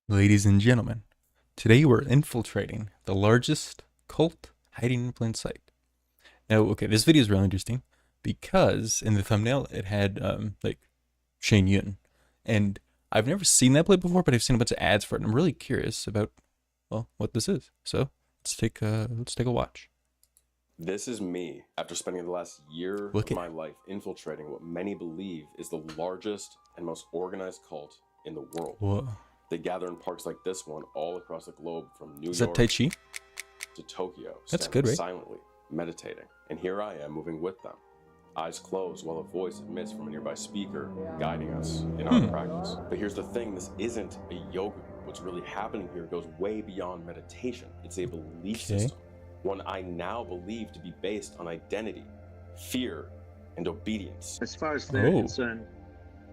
Ladies and gentlemen, today we're infiltrating the largest cult hiding in plain sight. Now, okay, this video is really interesting because in the thumbnail it had like Shane Yun, and I've never seen that play before, but I've seen a bunch of ads for it, and I'm really curious about what this is. So let's take a watch. This is me after spending the last year of my life infiltrating what many believe is the largest and most organized cult in the world. Whoa. They gather in parks like this one all across the globe, from New Is York that Tai Chi? to Tokyo, That's good, right? silently meditating. And here I am moving with them, eyes closed, while a voice emits from a nearby speaker guiding us in our practice. But here's the thing, this isn't a yoga. What's really happening here goes way beyond meditation. It's a belief system, one I now believe to be based on identity, fear, and obedience. As far as they're concerned,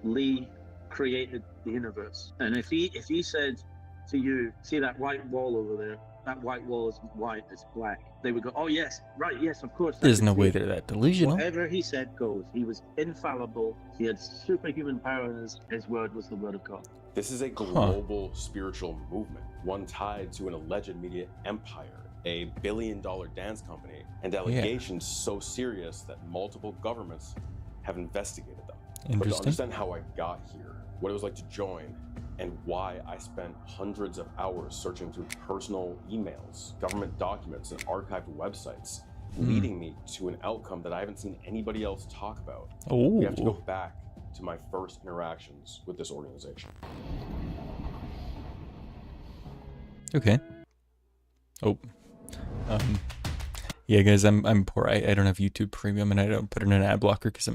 Lee created the universe. And if he said to you, see that white wall over there, that white wall is white, it's black, they would go, oh yes, right, yes, of course. There's no way they're that delusional. Whatever he said goes. He was infallible. He had superhuman power, and his word was the word of God. This is a global spiritual movement, one tied to an alleged media empire, a billion-dollar dance company, and allegations so serious that multiple governments have investigated them. But to understand how I got here, what it was like to join, and why I spent hundreds of hours searching through personal emails, government documents, and archived websites, leading me to an outcome that I haven't seen anybody else talk about. We have to go back to my first interactions with this organization. Okay. Yeah, guys, I'm poor. I don't have YouTube Premium, and I don't put in an ad blocker because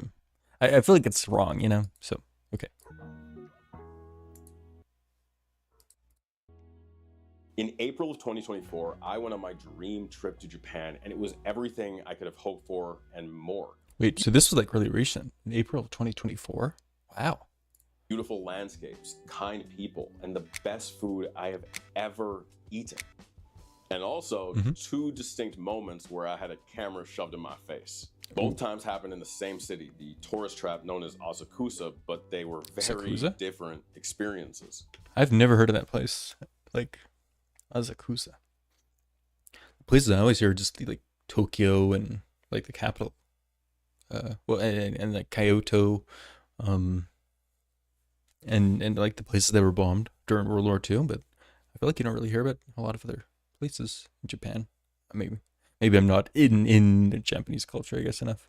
I feel like it's wrong, you know? So, okay. In April of 2024, I went on my dream trip to Japan, and it was everything I could have hoped for and more. Wait, so this was like really recent, in April of 2024? Wow. Beautiful landscapes, kind people, and the best food I have ever eaten. And also two distinct moments where I had a camera shoved in my face. Both times happened in the same city, the tourist trap known as Asakusa, but they were very different experiences. I've never heard of that place. Like, Asakusa. The places I always hear are just like Tokyo and like the capital. And like Kyoto, and like the places that were bombed during World War II, but I feel like you don't really hear about a lot of other places in Japan. Maybe I'm not in the Japanese culture, I guess, enough.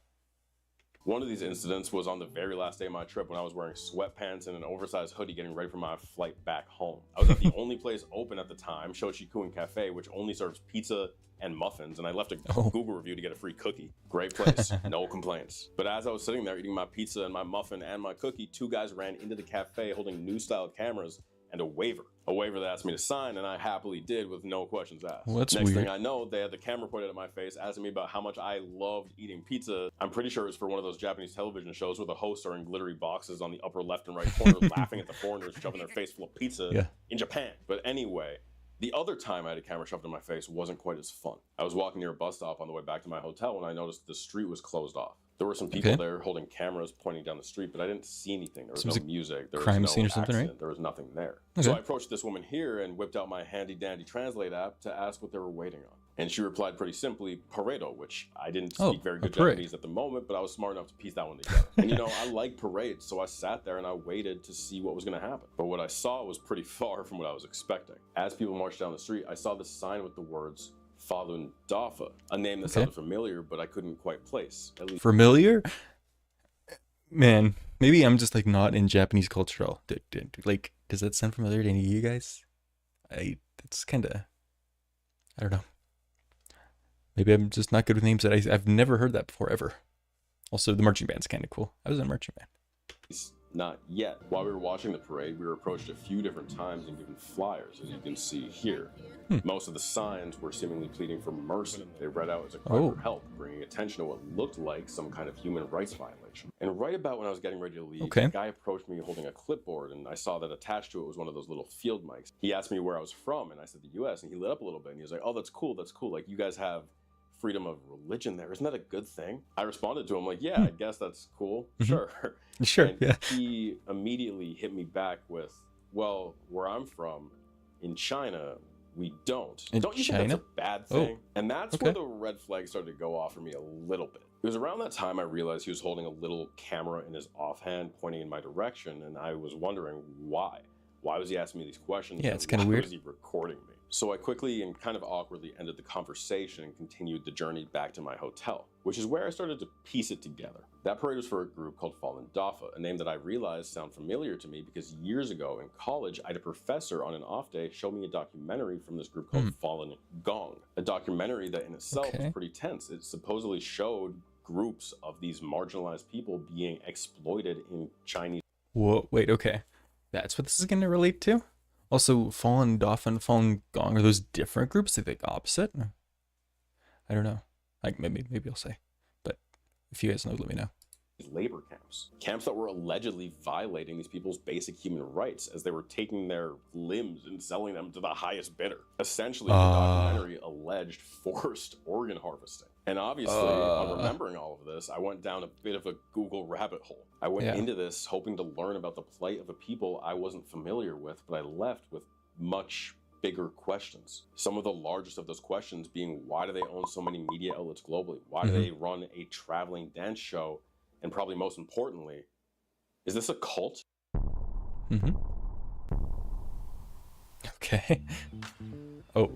One of these incidents was on the very last day of my trip when I was wearing sweatpants and an oversized hoodie getting ready for my flight back home. I was at the only place open at the time, Shochikuen Cafe, which only serves pizza and muffins, and I left a Google review to get a free cookie. Great place, no complaints. But as I was sitting there eating my pizza and my muffin and my cookie, two guys ran into the cafe holding new style cameras and a waiver that asked me to sign, and I happily did with no questions asked. Well, that's Next weird. thing I know, they had the camera pointed at my face, asking me about how much I loved eating pizza. I'm pretty sure it was for one of those Japanese television shows where the hosts are in glittery boxes on the upper left and right corner, laughing at the foreigners shoving their face full of pizza in Japan. But anyway, the other time I had a camera shoved in my face wasn't quite as fun. I was walking near a bus stop on the way back to my hotel when I noticed the street was closed off. There were some people there holding cameras pointing down the street, but I didn't see anything. There was no music. There was no scene or something, accident. right? There was nothing there. So I approached this woman here and whipped out my handy dandy translate app to ask what they were waiting on. And she replied pretty simply, Pareto, which I didn't speak very good Japanese at the moment, but I was smart enough to piece that one together. And you know, I like parades, so I sat there and I waited to see what was going to happen. But what I saw was pretty far from what I was expecting. As people marched down the street, I saw the sign with the words, Falun Dafa, a name that sounded familiar, but I couldn't quite place. At least familiar? Man, maybe I'm just like not in Japanese culture at all. Like, does that sound familiar to any of you guys? It's kind of, I don't know. Maybe I'm just not good with names that I've never heard that before ever. Also, the marching band's kind of cool. I was in a marching band. Not yet. While we were watching the parade, we were approached a few different times and given flyers, as you can see here. Most of the signs were seemingly pleading for mercy. They read out as a cry for help, bringing attention to what looked like some kind of human rights violation. And right about when I was getting ready to leave, a guy approached me holding a clipboard, and I saw that attached to it was one of those little field mics. He asked me where I was from, and I said the US, and he lit up a little bit, and he was like, oh, that's cool, like you guys have freedom of religion there. Isn't that a good thing? I responded to him like, yeah, I guess that's cool. Sure. Sure, and he immediately hit me back with, well, where I'm from, In China, we don't. In Don't you China? think that's a bad thing? Oh, And that's okay. where the red flag started to go off for me a little bit. It was around that time I realized he was holding a little camera in his offhand pointing in my direction, and I was wondering why. Why was he asking me these questions? Yeah, and it's kinda why weird. was he recording me? So I quickly and kind of awkwardly ended the conversation and continued the journey back to my hotel, which is where I started to piece it together. That parade was for a group called Fallen Dafa, a name that I realized sounded familiar to me because years ago in college, I had a professor on an off day show me a documentary from this group called Fallen Gong, a documentary that in itself was pretty tense. It supposedly showed groups of these marginalized people being exploited in Chinese. Whoa, wait, okay. That's what this is going to relate to? Also, Fallen Dauphin, Fallen Gong, are those different groups? Are they like opposite? I don't know. Like maybe I'll say. But if you guys know, let me know. Labor camps that were allegedly violating these people's basic human rights as they were taking their limbs and selling them to the highest bidder. Essentially, the documentary alleged forced organ harvesting. And obviously, on remembering all of this, I went down a bit of a Google rabbit hole. I went into this hoping to learn about the plight of a people I wasn't familiar with, but I left with much bigger questions. Some of the largest of those questions being, why do they own so many media outlets globally? Why do they run a traveling dance show? And probably most importantly, is this a cult? Okay. Oh.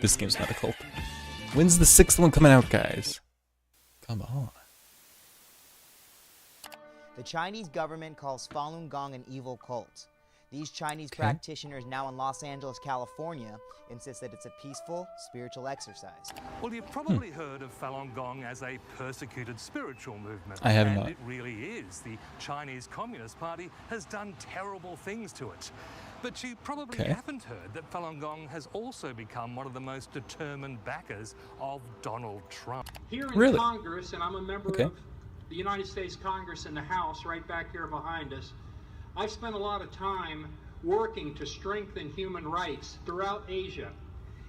This game's not a cult. When's the 6th one coming out, guys? Come on. The Chinese government calls Falun Gong an evil cult. These Chinese practitioners now in Los Angeles, California, insist that it's a peaceful, spiritual exercise. Well, you've probably heard of Falun Gong as a persecuted spiritual movement. I have and not. It really is. The Chinese Communist Party has done terrible things to it. But you probably haven't heard that Falun Gong has also become one of the most determined backers of Donald Trump. Here in Congress, and I'm a member of the United States Congress in the House right back here behind us, I've spent a lot of time working to strengthen human rights throughout Asia.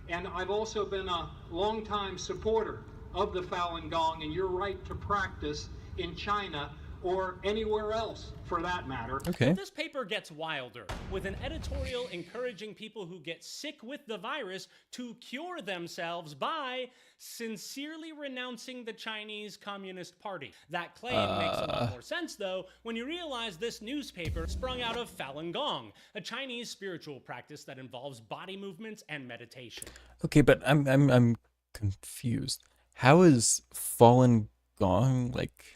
And I've also been a longtime supporter of the Falun Gong and your right to practice in China or anywhere else for that matter. Okay. This paper gets wilder, with an editorial encouraging people who get sick with the virus to cure themselves by sincerely renouncing the Chinese Communist Party. That claim makes a lot more sense, though, when you realize this newspaper sprung out of Falun Gong, a Chinese spiritual practice that involves body movements and meditation. Okay, but I'm confused. How is Falun Gong like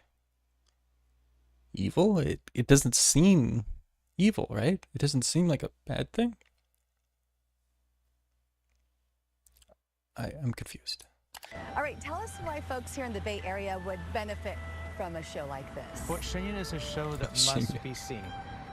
evil? It doesn't seem evil, right? It doesn't seem like a bad thing. I'm confused. All right, tell us why folks here in the Bay Area would benefit from a show like this. Well, Shenyun is a show that must be seen.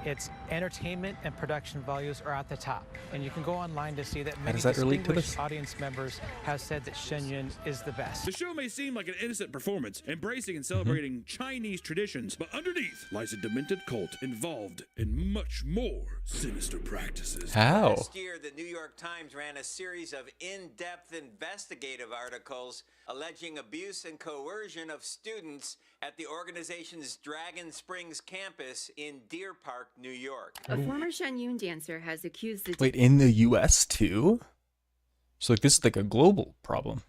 Its entertainment and production values are at the top, and you can go online to see that many distinguished audience members have said that Shenyun is the best. The show may seem like an innocent performance, embracing and celebrating Chinese traditions, but underneath lies a demented cult involved in much more sinister practices. How? Last year, the New York Times ran a series of in-depth investigative articles alleging abuse and coercion of students at the organization's Dragon Springs campus in Deer Park, New York. A former Shenyun dancer has accused the Wait, in the US too? So like this is like a global problem.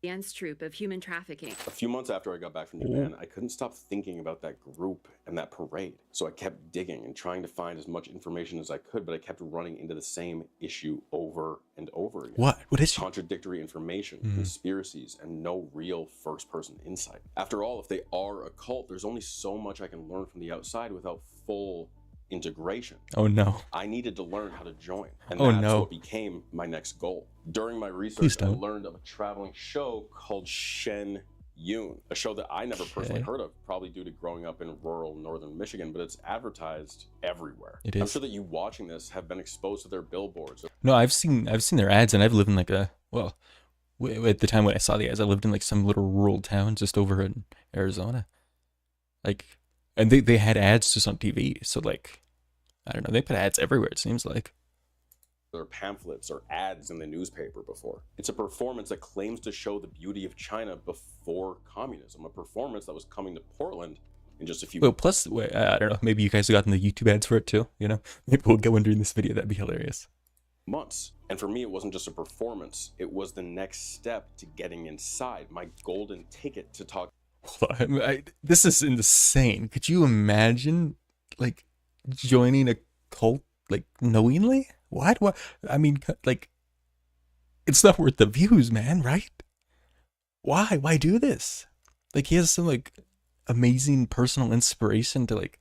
dance troupe of human trafficking. A few months after I got back from Japan, I couldn't stop thinking about that group and that parade. So I kept digging and trying to find as much information as I could, but I kept running into the same issue over and over again. What is contradictory information, conspiracies, and no real first-person insight. After all, if they are a cult, there's only so much I can learn from the outside without full integration. Oh no. I needed to learn how to join, and Oh, that's no. what became my next goal. During my research, I learned of a traveling show called Shen Yun, a show that I never personally heard of, probably due to growing up in rural northern Michigan, but it's advertised everywhere. It I'm is. sure that you watching this have been exposed to their billboards. No, I've seen their ads, and I've lived in like at the time when I saw the ads, I lived in like some little rural town just over in Arizona. Like, and they had ads just on TV, so like, I don't know, they put ads everywhere, it seems like. Their pamphlets or ads in the newspaper before. It's a performance that claims to show the beauty of China before communism, a performance that was coming to Portland in just a few. Well, plus, I don't know, maybe you guys have gotten the YouTube ads for it too, you know? Maybe we'll get one during this video, that'd be hilarious. Months. And for me, it wasn't just a performance, it was the next step to getting inside, my golden ticket to talk. Hold on, this is insane. Could you imagine, like, joining a cult, like, knowingly? What? I mean, like, it's not worth the views, man, right? Why do this? Like, he has some, like, amazing personal inspiration to, like,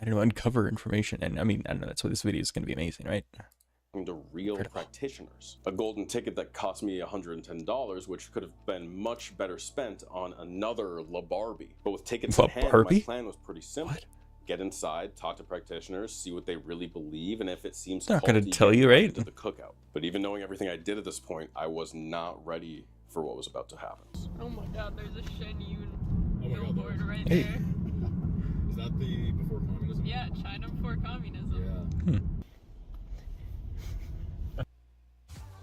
I don't know, uncover information. And I mean, I don't know, that's why this video is going to be amazing, right? To real practitioners. A golden ticket that cost me $110, which could have been much better spent on another Lemard. But with tickets in hand, my plan was pretty simple. What? Get inside, talk to practitioners, see what they really believe, and if it seems not going to tell you, right? To the cookout. But even knowing everything I did at this point, I was not ready for what was about to happen. Oh my God, there's a Shen Yun billboard right there. Is that the before communism? Yeah, China before communism. Yeah.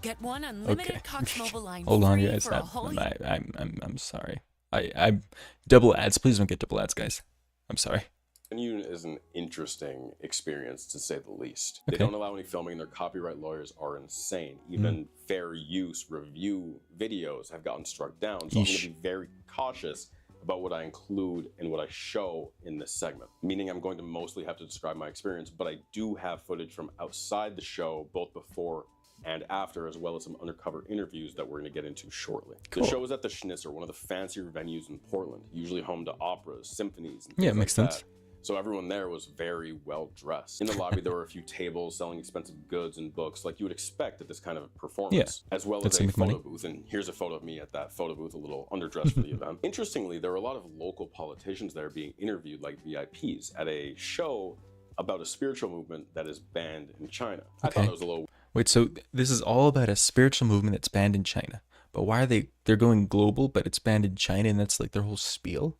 Get one unlimited Cox Mobile line. Hold on, free guys. for a whole year. I'm sorry. I double ads. Please don't get double ads, guys. I'm sorry. Union is an interesting experience, to say the least. They don't allow any filming. Their copyright lawyers are insane. Even fair use review videos have gotten struck down. So I'm going to be very cautious about what I include and what I show in this segment. Meaning I'm going to mostly have to describe my experience, but I do have footage from outside the show, both before and after, as well as some undercover interviews that we're going to get into shortly. Cool. The show is at the Schnitzer, one of the fancier venues in Portland, usually home to operas, symphonies, and things it makes sense. So everyone there was very well dressed. In the lobby, there were a few tables selling expensive goods and books like you would expect at this kind of performance, as well as a photo booth. And here's a photo of me at that photo booth, a little underdressed for the event. Interestingly, there were a lot of local politicians there being interviewed like VIPs at a show about a spiritual movement that is banned in China. I thought it was a little... Wait, so this is all about a spiritual movement that's banned in China. But why are they're going global, but it's banned in China, and that's like their whole spiel?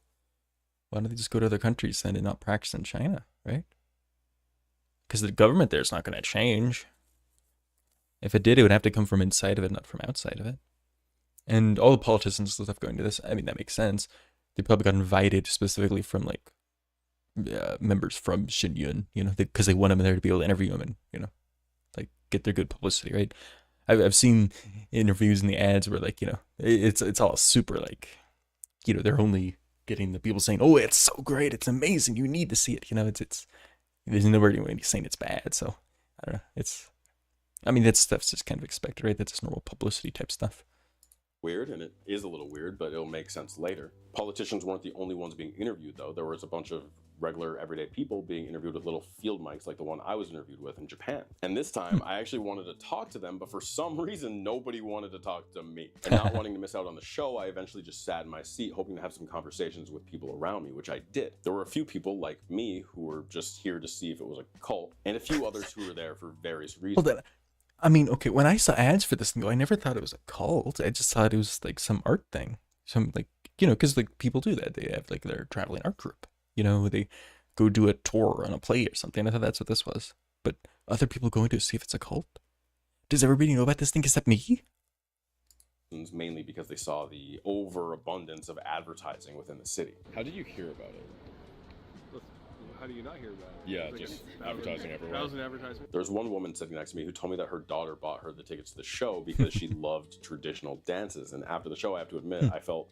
Why don't they just go to other countries then and not practice in China, right? Because the government there is not going to change. If it did, it would have to come from inside of it, not from outside of it. And all the politicians and stuff going to this, I mean, that makes sense. They probably got invited specifically from, like, members from Shenyun, you know, because they want them there to be able to interview them and, you know, like, get their good publicity, right? I've seen interviews in the ads where, like, you know, it's all super, like, you know, they're only getting the people saying, oh, it's so great, it's amazing, you need to see it, you know, it's there's nobody saying it's bad, so I don't know, I mean, that stuff's just kind of expected, right? That's just normal publicity type stuff. Weird, and it is a little weird, but it'll make sense later. Politicians weren't the only ones being interviewed, though. There was a bunch of regular, everyday people being interviewed with little field mics like the one I was interviewed with in Japan. And this time, I actually wanted to talk to them, but for some reason, nobody wanted to talk to me. And not wanting to miss out on the show, I eventually just sat in my seat, hoping to have some conversations with people around me, which I did. There were a few people like me who were just here to see if it was a cult, and a few others who were there for various reasons. Well, I mean, okay, when I saw ads for this thing, I never thought it was a cult. I just thought it was like some art thing. Some, like, you know, because like people do that. They have like their traveling art group. You know, they go do a tour on a play or something. I thought that's what this was. But other people going to see if it's a cult? Does everybody know about this thing except me? Mainly because they saw the overabundance of advertising within the city. How did you hear about it? How do you not hear about it? Yeah, like just advertising everywhere. That was an advertisement. There's one woman sitting next to me who told me that her daughter bought her the tickets to the show because she loved traditional dances. And after the show, I have to admit, I felt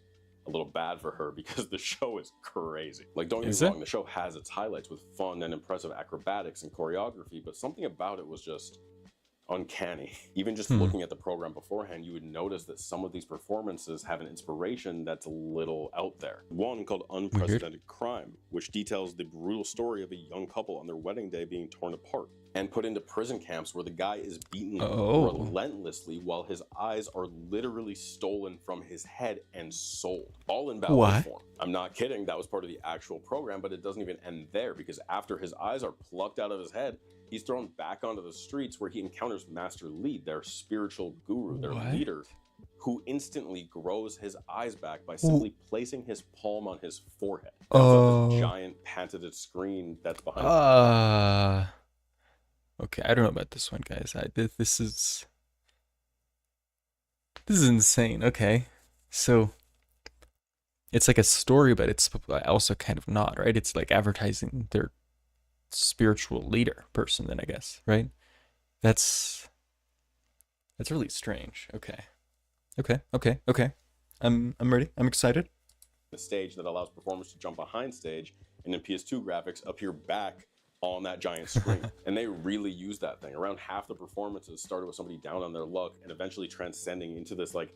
a little bad for her because the show is crazy. Like, don't get me wrong, the show has its highlights with fun and impressive acrobatics and choreography, but something about it was just uncanny. Even just looking at the program beforehand, you would notice that some of these performances have an inspiration that's a little out there. One called Unprecedented Crime, which details the brutal story of a young couple on their wedding day being torn apart and put into prison camps where the guy is beaten relentlessly while his eyes are literally stolen from his head and sold, all in ballet form. I'm not kidding, that was part of the actual program, but it doesn't even end there, because after his eyes are plucked out of his head, he's thrown back onto the streets where he encounters Master Li, their spiritual guru, their leader, who instantly grows his eyes back by simply placing his palm on his forehead. This giant patented screen that's behind him. Okay, I don't know about this one, guys. This is insane. Okay, so it's like a story, but it's also kind of not, right? It's like advertising their spiritual leader person, then I guess, right? That's really strange. Okay. I'm ready. I'm excited. The stage that allows performers to jump behind stage and in PS2 graphics appear back on that giant screen. And they really use that thing. Around half the performances started with somebody down on their luck and eventually transcending into this like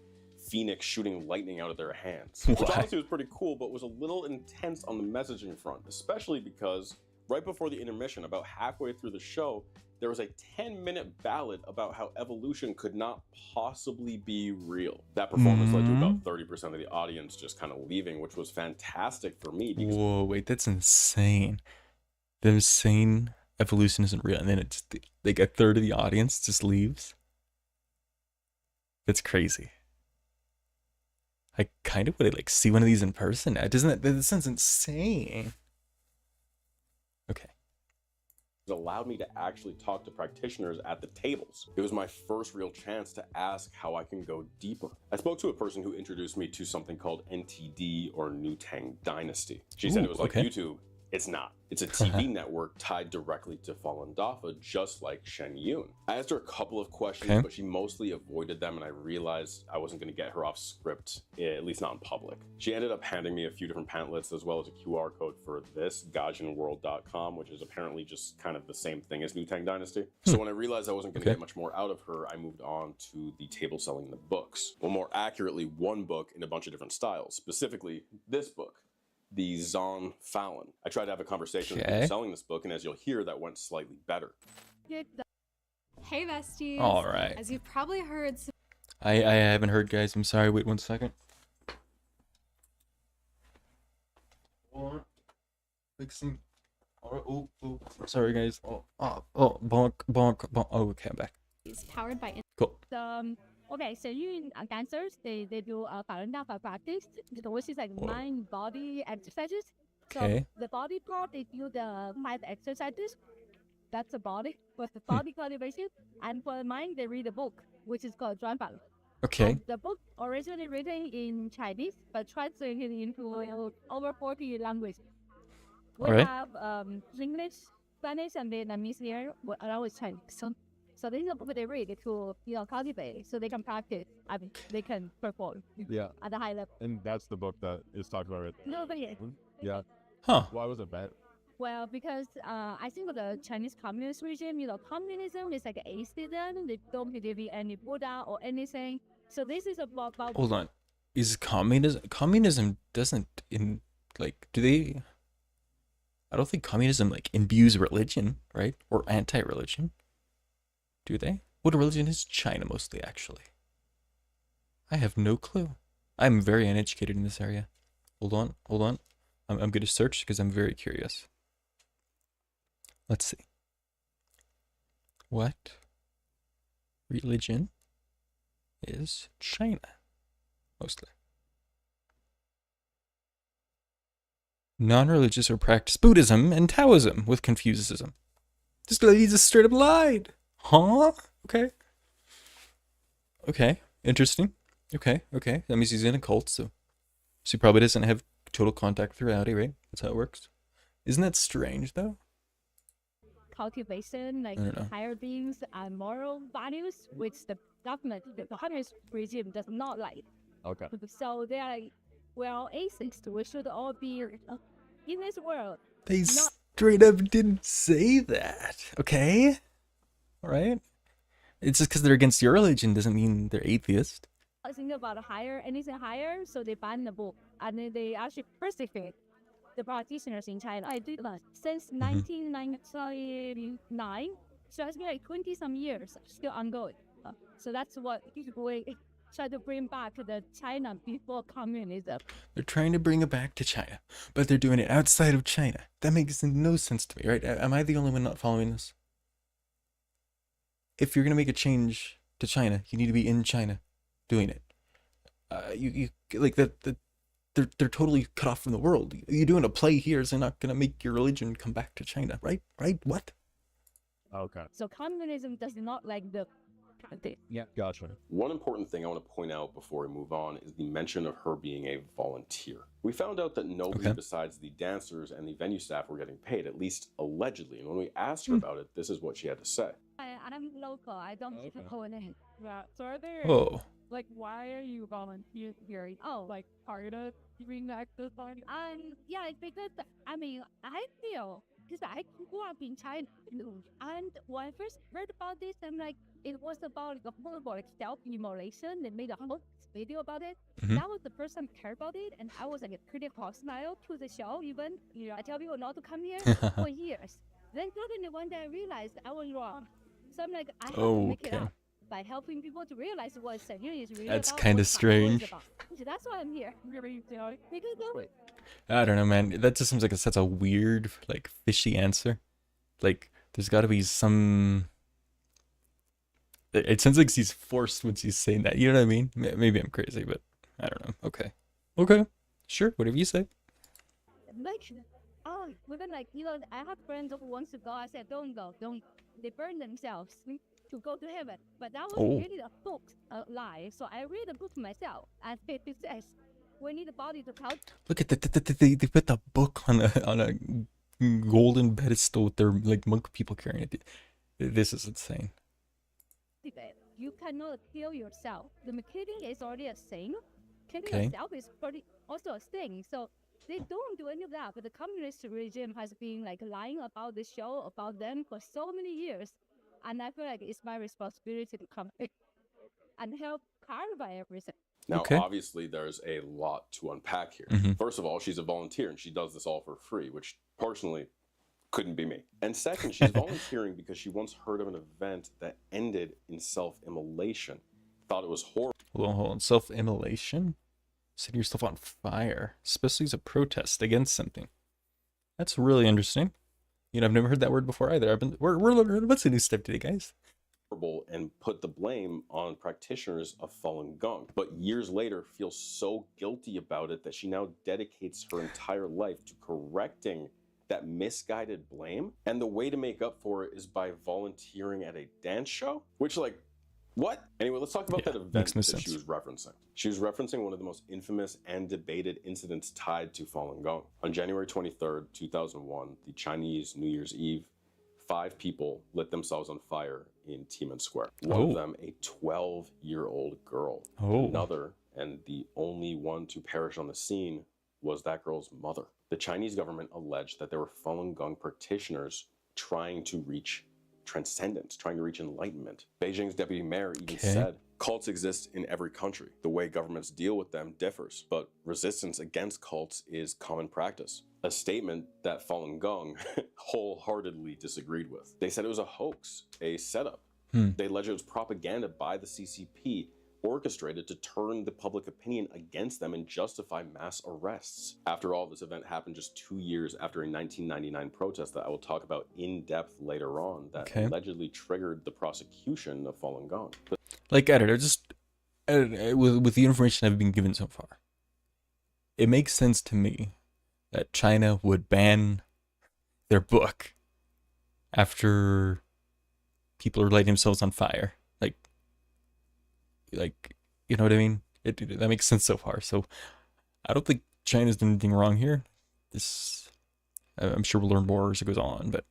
phoenix shooting lightning out of their hands. Which honestly was pretty cool, but was a little intense on the messaging front, especially because right before the intermission, about halfway through the show, there was a 10-minute ballad about how evolution could not possibly be real. That performance led to about 30% of the audience just kind of leaving, which was fantastic for me. Whoa, wait, that's insane. They're saying evolution isn't real, and then it's like a third of the audience just leaves. That's crazy. I kind of would like see one of these in person now. Doesn't that sounds insane? Okay. It allowed me to actually talk to practitioners at the tables. It was my first real chance to ask how I can go deeper. I spoke to a person who introduced me to something called NTD, or New Tang Dynasty. She said it was like YouTube. It's not. It's a TV network tied directly to Falun Dafa, just like Shen Yun. I asked her a couple of questions, but she mostly avoided them, and I realized I wasn't going to get her off script, at least not in public. She ended up handing me a few different pamphlets, as well as a QR code for this, gajianworld.com, which is apparently just kind of the same thing as New Tang Dynasty. So when I realized I wasn't going to get much more out of her, I moved on to the table selling the books. Well, more accurately, one book in a bunch of different styles, specifically this book, the Zon Fallon. I tried to have a conversation with people selling this book, and as you'll hear, that went slightly better. Hey besties. All right. As you've probably heard, I haven't heard, guys. I'm sorry. Wait 1 second. Fixing. Oh, sorry, guys. Bonk. Oh, okay, I'm back. It's powered by. Cool. Okay, so you dancers, they do Falun Dafa practice, which is like mind-body exercises. So the body part, they do the 5 exercises. That's the body, for the body cultivation. And for the mind, they read a book, which is called Zhuanfang. Okay. The book originally written in Chinese, but translated into over 40 languages. We have English, Spanish, and Vietnamese here, along with Chinese. So this is a book they read to cultivate, so they can practice. I mean, they can perform at a high level. And that's the book that is talked about right there. No, but yes. Yeah. Huh. Why was it bad? Well, because I think the Chinese communist regime, communism is like atheism. They don't believe in any Buddha or anything. So this is about. Hold on. Is communism doesn't do they? I don't think communism imbues religion, right? Or anti-religion. Do they? What religion is China mostly, actually? I have no clue. I'm very uneducated in this area. Hold on. I'm going to search because I'm very curious. Let's see. What religion is China mostly? Non-religious or practice Buddhism and Taoism with Confucianism. This lady just straight up lied. Huh? Okay. Interesting. Okay. That means he's in a cult, so he probably doesn't have total contact with reality, right? That's how it works. Isn't that strange, though? Cultivation, higher beings and moral values, which the government, the communist regime does not like. Okay. So they are well, atheists. We should all be in this world. They straight up didn't say that. Okay. All right. It's just because they're against your religion doesn't mean they're atheist. I think about anything higher, so they ban the book, and then they actually persecute the practitioners in China. I did that since 1999, so it's been 20-some years, still ongoing. So that's what we try to bring back the China before communism. They're trying to bring it back to China, but they're doing it outside of China. That makes no sense to me, right? Am I the only one not following this? If you're gonna make a change to China, you need to be in China, doing it. They're totally cut off from the world. You're doing a play here, so they're not gonna make your religion come back to China, right? What? Okay. So communism does not like the Yeah, gotcha. One important thing I want to point out before we move on is the mention of her being a volunteer. We found out that nobody besides the dancers and the venue staff were getting paid, at least allegedly. And when we asked her about it, this is what she had to say. I'm local. I don't speak Korean. Yeah. So are there, like, why are you volunteering? Oh, like, part of reenact this body? Yeah, because, I mean, I feel, because I grew up in China, and when I first read about this, I'm like, it was about like, like self-immolation. They made a whole video about it. That was the first time I cared about it, and I was like a pretty hostile to the show. Even I tell people not to come here for years. Then suddenly one day I realized I was wrong. So I'm like, I have to make it up by helping people to realize what Shen Yun is really That's about. kind of strange. So that's why I'm here. Because I don't know, man. That just seems like such a weird, like, fishy answer. Like, there's got to be some. It sounds like she's forced when she's saying that. You know what I mean? Maybe I'm crazy, but I don't know. Okay. Sure. Whatever you say. like, within like, I have friends who wants to go. I said, don't go, don't. They burn themselves to go to heaven. But that was really a book, lie. So I read the book myself, and it says we need a body to count. Look at they put the book on a golden pedestal with their like monk people carrying it. This is insane. You cannot kill yourself. The killing is already a sin. Killing yourself is also a sin. So they don't do any of that. But the communist regime has been like lying about this show, about them for so many years. And I feel like it's my responsibility to come and help clarify everything. Now, obviously, there's a lot to unpack here. First of all, she's a volunteer and she does this all for free, which personally couldn't be me. And second, she's volunteering because she once heard of an event that ended in self-immolation. Thought it was horrible. Hold on. Self-immolation? Setting yourself on fire, especially as a protest against something. That's really interesting. I've never heard that word before either. We're learning what's a new step today, guys. And put the blame on practitioners of Falun Gong, but years later feels so guilty about it that she now dedicates her entire life to correcting that misguided blame. And the way to make up for it is by volunteering at a dance show, which, like, what? Anyway, let's talk about that event that she was referencing. She was referencing one of the most infamous and debated incidents tied to Falun Gong. On January 23rd, 2001, the Chinese New Year's Eve, 5 people lit themselves on fire in Tiananmen Square. One of them, a 12-year-old girl. Another, and the only one to perish on the scene, was that girl's mother. The Chinese government alleged that there were Falun Gong practitioners trying to reach transcendence, trying to reach enlightenment. Beijing's deputy mayor even said, cults exist in every country. The way governments deal with them differs, but resistance against cults is common practice. A statement that Falun Gong wholeheartedly disagreed with. They said it was a hoax, a setup. They alleged it was propaganda by the CCP, orchestrated to turn the public opinion against them and justify mass arrests. After all, this event happened just 2 years after a 1999 protest that I will talk about in depth later on that allegedly triggered the prosecution of Falun Gong. Like, I don't know, with the information I've been given so far, it makes sense to me that China would ban their book after people are lighting themselves on fire. Like, you know what I mean? That makes sense so far. So I don't think China's done anything wrong here. I'm sure we'll learn more as it goes on, but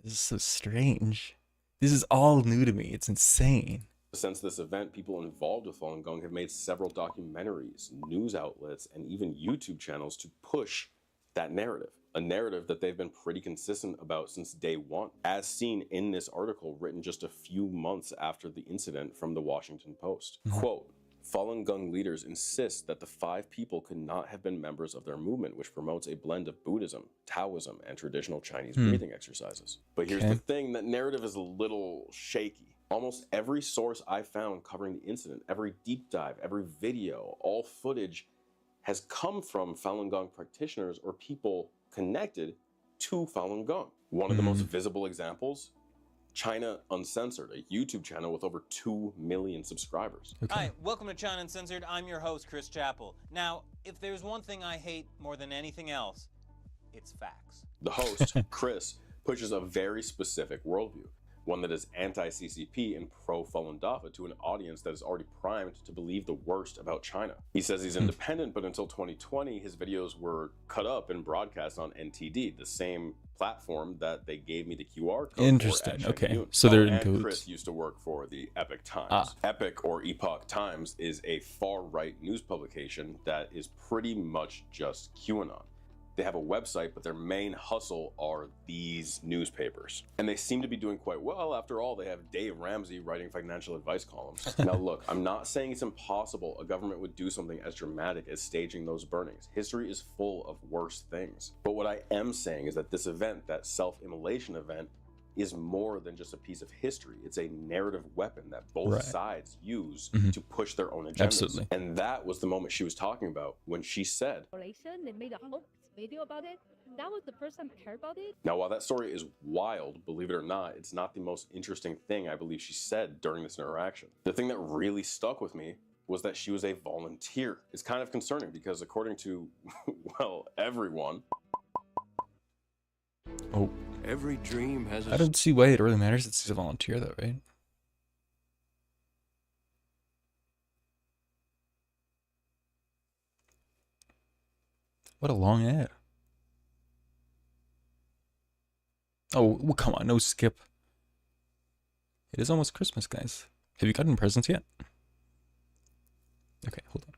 this is so strange. This is all new to me. It's insane. Since this event, people involved with Falun Gong have made several documentaries, news outlets, and even YouTube channels to push that narrative. A narrative that they've been pretty consistent about since day one, as seen in this article written just a few months after the incident from the Washington Post. Quote, Falun Gong leaders insist that the 5 people could not have been members of their movement, which promotes a blend of Buddhism, Taoism, and traditional Chinese breathing exercises. But here's the thing, that narrative is a little shaky. Almost every source I found covering the incident, every deep dive, every video, all footage has come from Falun Gong practitioners or people connected to Falun Gong. One of the most visible examples, China Uncensored, a YouTube channel with over 2 million subscribers. Hi, welcome to China Uncensored. I'm your host, Chris Chappell. Now, if there's one thing I hate more than anything else, it's facts. The host, Chris, pushes a very specific worldview. one that is anti-CCP and pro-Falun Dafa to an audience that is already primed to believe the worst about China. He says he's independent, but until 2020, his videos were cut up and broadcast on NTD, the same platform that they gave me the QR code. Interesting. For Okay, so they're in cahoots. Chris used to work for the Epoch Times. Epoch, or Epoch Times, is a far-right news publication that is pretty much just QAnon. They have a website, but their main hustle are these newspapers. And they seem to be doing quite well. After all, they have Dave Ramsey writing financial advice columns. Now look, I'm not saying it's impossible a government would do something as dramatic as staging those burnings. History is full of worse things. But what I am saying is that this event, that self-immolation event, is more than just a piece of history. It's a narrative weapon that both sides use to push their own agendas. Absolutely. And that was the moment she was talking about when she said, They made a whole video about it. That was the first time I heard about it. now, while that story is wild, believe it or not, it's not the most interesting thing I believe she said during this interaction. The thing that really stuck with me was that she was a volunteer. It's kind of concerning because according to, well, everyone. Oh. Every dream has I don't see why it really matters that she's a volunteer, though, right? What a long ad. Oh, well, come on, no skip. It is almost Christmas, guys. Have you gotten presents yet? Okay, hold on.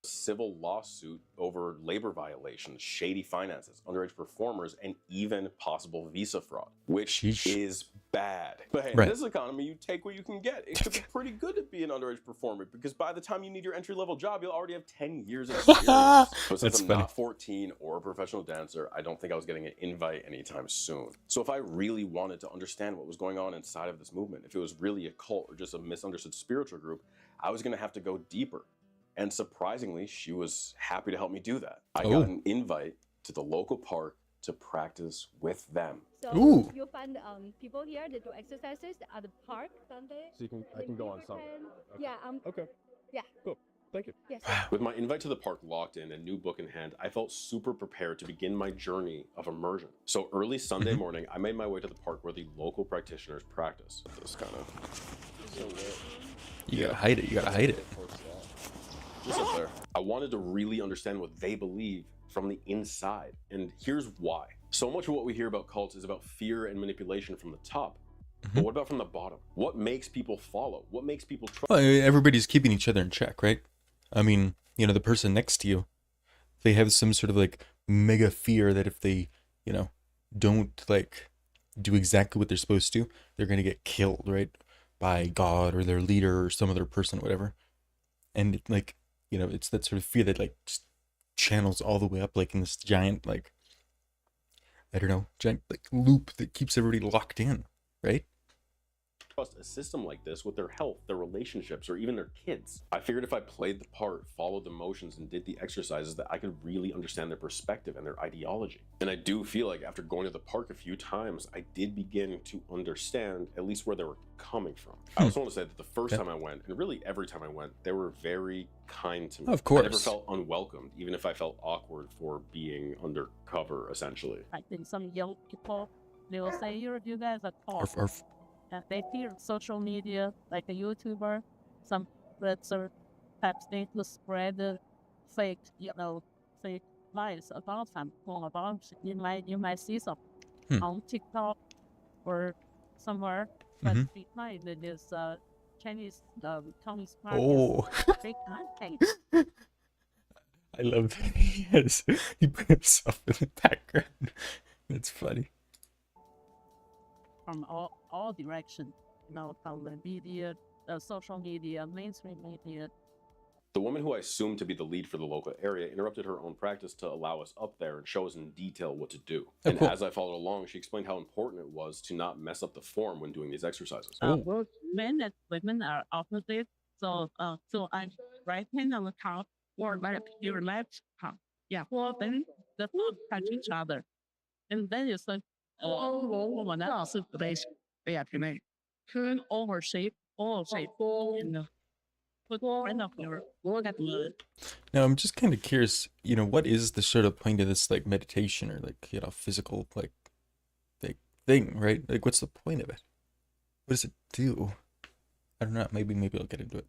Civil lawsuit over labor violations, shady finances, underage performers, and even possible visa fraud, which is bad. But hey, in this economy, you take what you can get. It could be pretty good to be an underage performer because by the time you need your entry-level job, you'll already have 10 years of experience. But since I'm not 14 or a professional dancer, I don't think I was getting an invite anytime soon. So if I really wanted to understand what was going on inside of this movement, if it was really a cult or just a misunderstood spiritual group, I was going to have to go deeper. And surprisingly, she was happy to help me do that. I got an invite to the local park to practice with them. So you'll find people here that do exercises at the park Sunday. So I can go on Sunday. Okay. Yeah. Okay. Yeah. Cool. Thank you. Yes. With my invite to the park locked in and new book in hand, I felt super prepared to begin my journey of immersion. So early Sunday morning, I made my way to the park where the local practitioners practice. This kind of. You gotta hide it. You gotta hide it. Just up there. I wanted to really understand what they believe from the inside, and here's why. So much of what we hear about cults is about fear and manipulation from the top. But what about from the bottom? What makes people follow? What makes people trust? Well, everybody's keeping each other in check, right? I mean, you know, the person next to you, they have some sort of like mega fear that if they, you know, don't like do exactly what they're supposed to, they're gonna get killed, right? By God or their leader or some other person, whatever. And like, you know, it's that sort of fear that like just channels all the way up, like in this giant, like, I don't know, giant like loop that keeps everybody locked in, right? Trust a system like this with their health, their relationships, or even their kids. I figured if I played the part, followed the motions, and did the exercises, that I could really understand their perspective and their ideology. And I do feel like after going to the park a few times, I did begin to understand at least where they were coming from. I also want to say that the first time I went, and really every time I went, they were very kind to me. Of course. I never felt unwelcomed, even if I felt awkward for being undercover, essentially. I think some young people, they will say, you guys are tough. They fear social media, like a YouTuber, some influencer types they to spread fake, fake lies about them. Or about you might see some on TikTok or somewhere, but behind it is Chinese Communist Party. Fake content. I love that. Yes, he put himself in the background. It's funny. From all directions, from the media, social media, mainstream media. The woman who I assumed to be the lead for the local area interrupted her own practice to allow us up there and show us in detail what to do. And as I followed along, she explained how important it was to not mess up the form when doing these exercises. Both men and women are opposite, so I'm right hand on the top, or your left top. Yeah, well, then the foot touch each other, and then it's like. 我们老师不对，对呀，姐妹 ，turn over shape, all shape, put friend of your look at the. Now I'm just kind of curious, you know, what is the sort of point of this like meditation or like, you know, physical like thing, right? Like, what's the point of it? What does it do? I don't know. Maybe I'll get into it.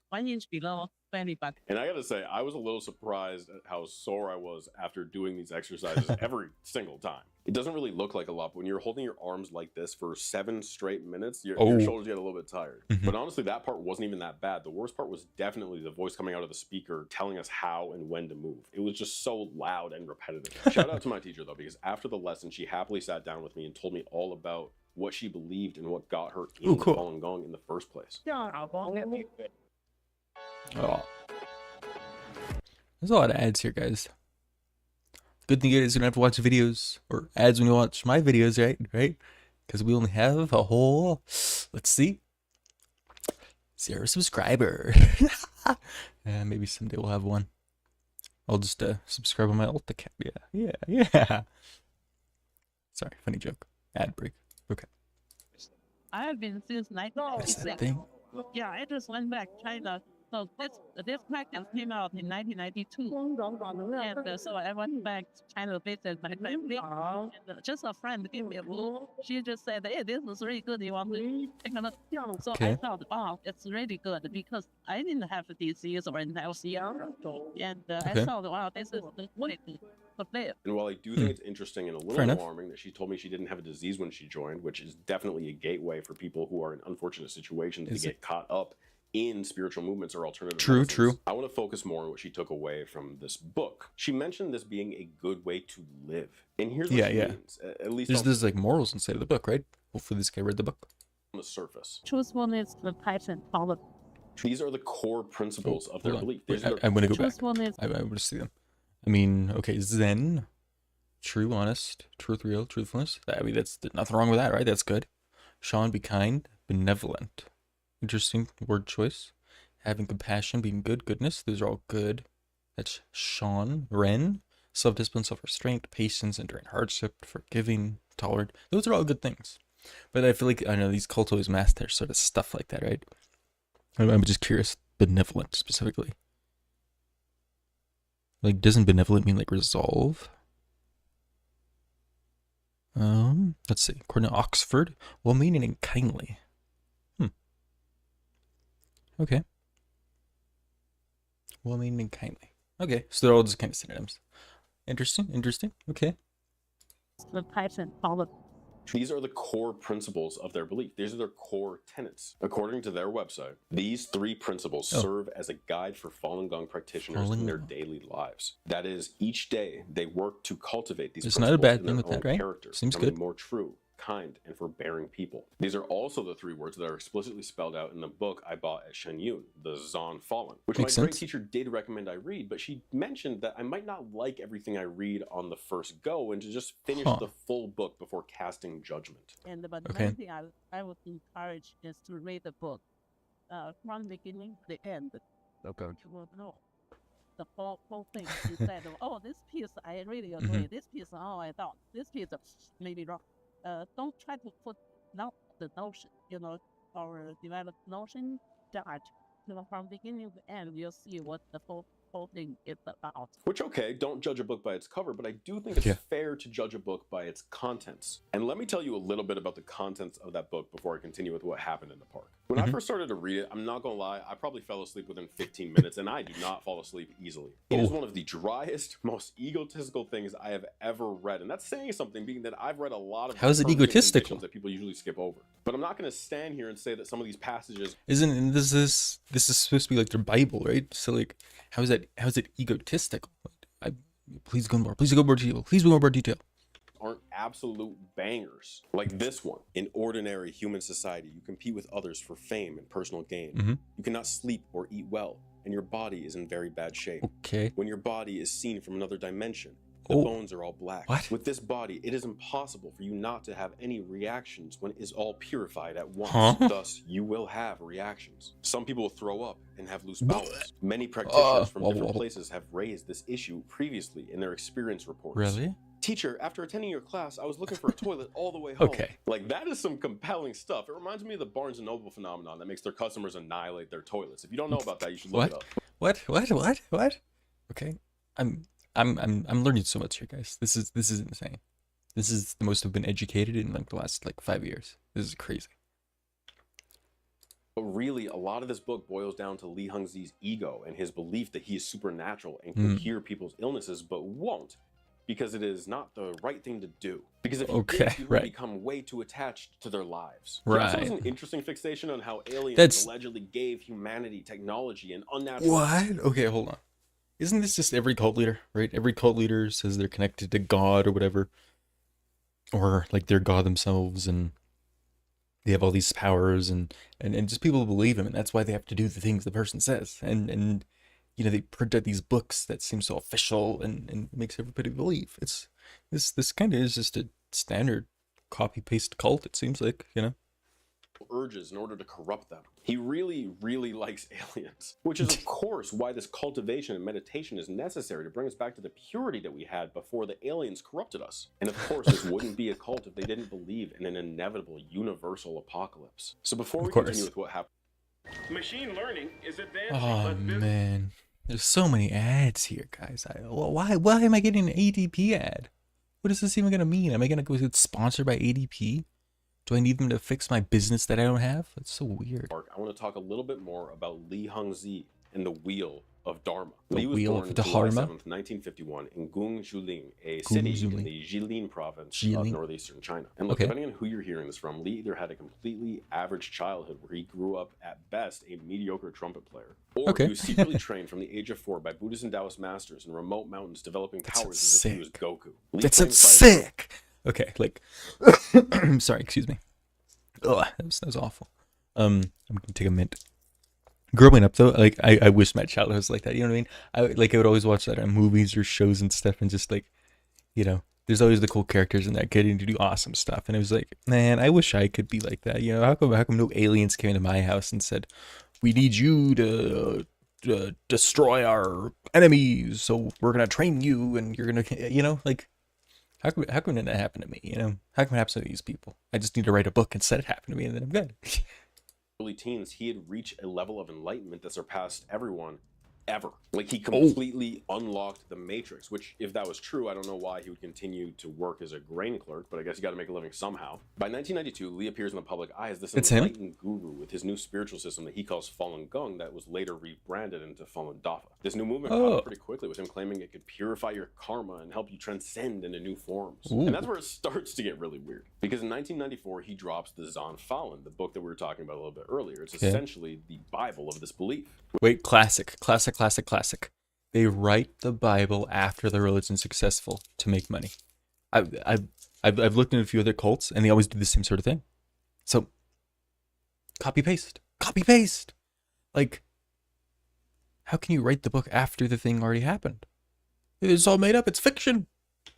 1 inch below belly button. And I gotta say, I was a little surprised at how sore I was after doing these exercises every single time. It doesn't really look like a lot, but when you're holding your arms like this for 7 straight minutes, your shoulders get a little bit tired. But honestly, that part wasn't even that bad. The worst part was definitely the voice coming out of the speaker telling us how and when to move. It was just so loud and repetitive. Shout out to my teacher, though, because after the lesson, she happily sat down with me and told me all about what she believed and what got her into Falun Gong in the first place. Oh. There's a lot of ads here, guys. Good thing you guys don't have to watch videos or ads when you watch my videos, right? Because we only have a whole, let's see, 0 subscriber. Maybe someday we'll have 1. I'll just subscribe on my alt account. Yeah. Sorry, funny joke. Ad break. Okay. I have been since 1996. Yeah, I just went back to China. So this practice came out in 1992, and so I went back to China to visit my family. And just a friend gave me a book. She just said, "Hey, this is really good. You want to take a look?" So I thought, "Wow, it's really good," because I didn't have a disease or anything else. And I thought, "Wow, this is the way to live." And while I do think it's interesting and a little alarming that she told me she didn't have a disease when she joined, which is definitely a gateway for people who are in unfortunate situations to get caught up in spiritual movements or alternative medicines. True. I want to focus more on what she took away from this book. She mentioned this being a good way to live. And here's what she means. At least there's like morals inside of the book, right? Hopefully this guy read the book. On the surface. Truthfulness, compassion, follow. These are the core principles of their belief. I'm going to go back. I want to see them. I mean, okay, Zen, true, honest, truth, real, truthfulness. I mean, there's nothing wrong with that, right? That's good. Sean, be kind, benevolent. Interesting word choice. Having compassion, being good, goodness. Those are all good. That's Sean. Ren, self-discipline, self-restraint, patience, enduring hardship, forgiving, tolerant. Those are all good things. But I feel like, I know these cults always mask their sort of stuff like that, right? I'm just curious, benevolent specifically. Like, doesn't benevolent mean like resolve? Let's see. According to Oxford, well-meaning and kindly. Okay. Well-meaning and kindly. Okay, so they're all just kind of synonyms. Interesting. Okay. These are the core principles of their belief. These are their core tenets. According to their website, these 3 principles serve as a guide for Falun Gong practitioners in their daily lives. That is, each day they work to cultivate these principles not a bad in thing their with own that, right? character, Seems becoming good. more true, kind, and forbearing people. These are also the 3 words that are explicitly spelled out in the book I bought at Shenyun, the Zon Fallen, which Makes my great sense. teacher did recommend I read, but she mentioned that I might not like everything I read on the first go and to just finish the full book before casting judgment. And but the main thing I would encourage is to read the book from the beginning to the end. Okay. You will know the whole thing. You said, "Oh, this piece I really agree. This piece, oh, I thought this piece maybe wrong." Don't try to put out the notion, or develop notion that, from beginning to end, you'll see what the whole thing is about. Which, okay, don't judge a book by its cover, but I do think it's fair to judge a book by its contents. And let me tell you a little bit about the contents of that book before I continue with what happened in the park. When I first started to read it, I'm not gonna lie, I probably fell asleep within 15 minutes, and I do not fall asleep easily. It is one of the driest, most egotistical things I have ever read, and that's saying something, being that I've read a lot of How is it egotistical that people usually skip over. But I'm not gonna stand here and say that some of these passages this is supposed to be like their Bible, right? So like, how is it egotistical? Please go more detail. Please go more detail. Aren't absolute bangers like this one. In ordinary human society, you compete with others for fame and personal gain. You cannot sleep or eat well, and your body is in very bad shape. Okay. When your body is seen from another dimension, the bones are all black. What? With this body, it is impossible for you not to have any reactions when it is all purified at once. Thus, you will have reactions. Some people will throw up and have loose bowels. Many practitioners from different places have raised this issue previously in their experience reports. Really? Teacher, after attending your class, I was looking for a toilet all the way home. Okay. Like, that is some compelling stuff. It reminds me of the Barnes & Noble phenomenon that makes their customers annihilate their toilets. If you don't know about that, you should look it up. What? Okay. I'm learning so much here, guys. This is insane. This is the most I've been educated in like the last like 5 years. This is crazy. But really, a lot of this book boils down to Li Hongzi's ego and his belief that he is supernatural and can cure people's illnesses, but won't, because it is not the right thing to do. Because if he did, he would become way too attached to their lives. He also has an interesting fixation on how aliens allegedly gave humanity technology and unnatural... What? Okay, hold on. Isn't this just every cult leader, right? Every cult leader says they're connected to God or whatever. Or like they're God themselves and they have all these powers and just people believe him, and that's why they have to do the things the person says. And you know, they print out these books that seem so official and makes everybody believe. It's this kind of is just a standard copy paste cult, it seems like, you know. Urges in order to corrupt them. He really, really likes aliens, which is of course why this cultivation and meditation is necessary to bring us back to the purity that we had before the aliens corrupted us. And of course, this wouldn't be a cult if they didn't believe in an inevitable universal apocalypse. So before we continue with what happened, machine learning is advancing. Oh man, there's so many ads here, guys. Why am I getting an ADP ad? What is this even gonna mean? Am I gonna go get sponsored by ADP? Do I need them to fix my business that I don't have? That's so weird. I want to talk a little bit more about Li Hongzi and the Wheel of Dharma. The Li was Wheel born of July Dharma? 7th, 1951 in Gungjuling, a city in the Jilin province of northeastern China. And look, depending on who you're hearing this from, Li either had a completely average childhood where he grew up at best a mediocre trumpet player, or he was secretly trained from the age of 4 by Buddhist and Taoist masters in remote mountains developing powers as if he was Goku. That's sick! Okay, like, sorry, excuse me. Ugh, that was awful. I'm gonna take a mint. Growing up though, like I wish my childhood was like that. You know what I mean? I would always watch that on movies or shows and stuff, and just like, you know, there's always the cool characters in that getting to do awesome stuff. And it was like, man, I wish I could be like that. You know, how come no aliens came into my house and said, we need you to destroy our enemies, so we're gonna train you, and you're gonna, you know, like. How can it not happen to me? You know, how can it happen to these people? I just need to write a book and let it happen to me, and then I'm good. Early teens, he had reached a level of enlightenment that surpassed everyone ever. Like, he completely unlocked the matrix, which, if that was true, I don't know why he would continue to work as a grain clerk, but I guess you got to make a living somehow. By 1992, Li appears in the public eye as this enlightened guru with his new spiritual system that he calls Falun Gong, that was later rebranded into Falun Dafa. This new movement caught up pretty quickly, with him claiming it could purify your karma and help you transcend into new forms. And that's where it starts to get really weird. Because in 1994, he drops the Zan Falun, the book that we were talking about a little bit earlier. It's essentially the Bible of this belief. Wait, classic. They write the Bible after the religion's successful to make money. I've looked into a few other cults, and they always do the same sort of thing. So, copy paste. Like, how can you write the book after the thing already happened? It's all made up. It's fiction.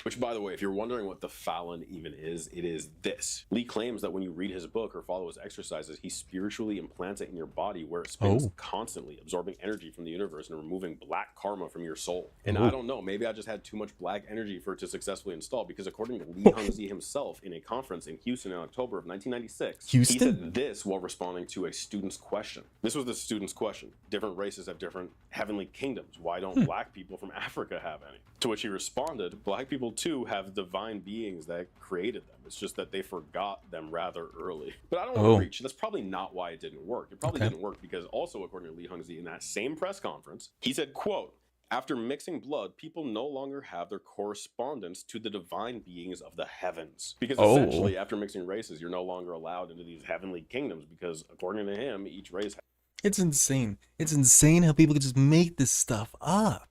Which, by the way, if you're wondering what the Falun even is, it is this. Li claims that when you read his book or follow his exercises, he spiritually implants it in your body where it spins constantly, absorbing energy from the universe and removing black karma from your soul. And I don't know, maybe I just had too much black energy for it to successfully install, because according to Li Hongzi himself in a conference in Houston in October of 1996, he said this while responding to a student's question. This was the student's question. Different races have different heavenly kingdoms. Why don't black people from Africa have any? To which he responded, black people too have divine beings that created them. It's just that they forgot them rather early. But I don't want to reach. That's probably not why it didn't work. It probably didn't work because also, according to Li Hongzi, in that same press conference, he said, quote, after mixing blood, people no longer have their correspondence to the divine beings of the heavens. Because essentially, after mixing races, you're no longer allowed into these heavenly kingdoms because, according to him, each race... It's insane. It's insane how people can just make this stuff up.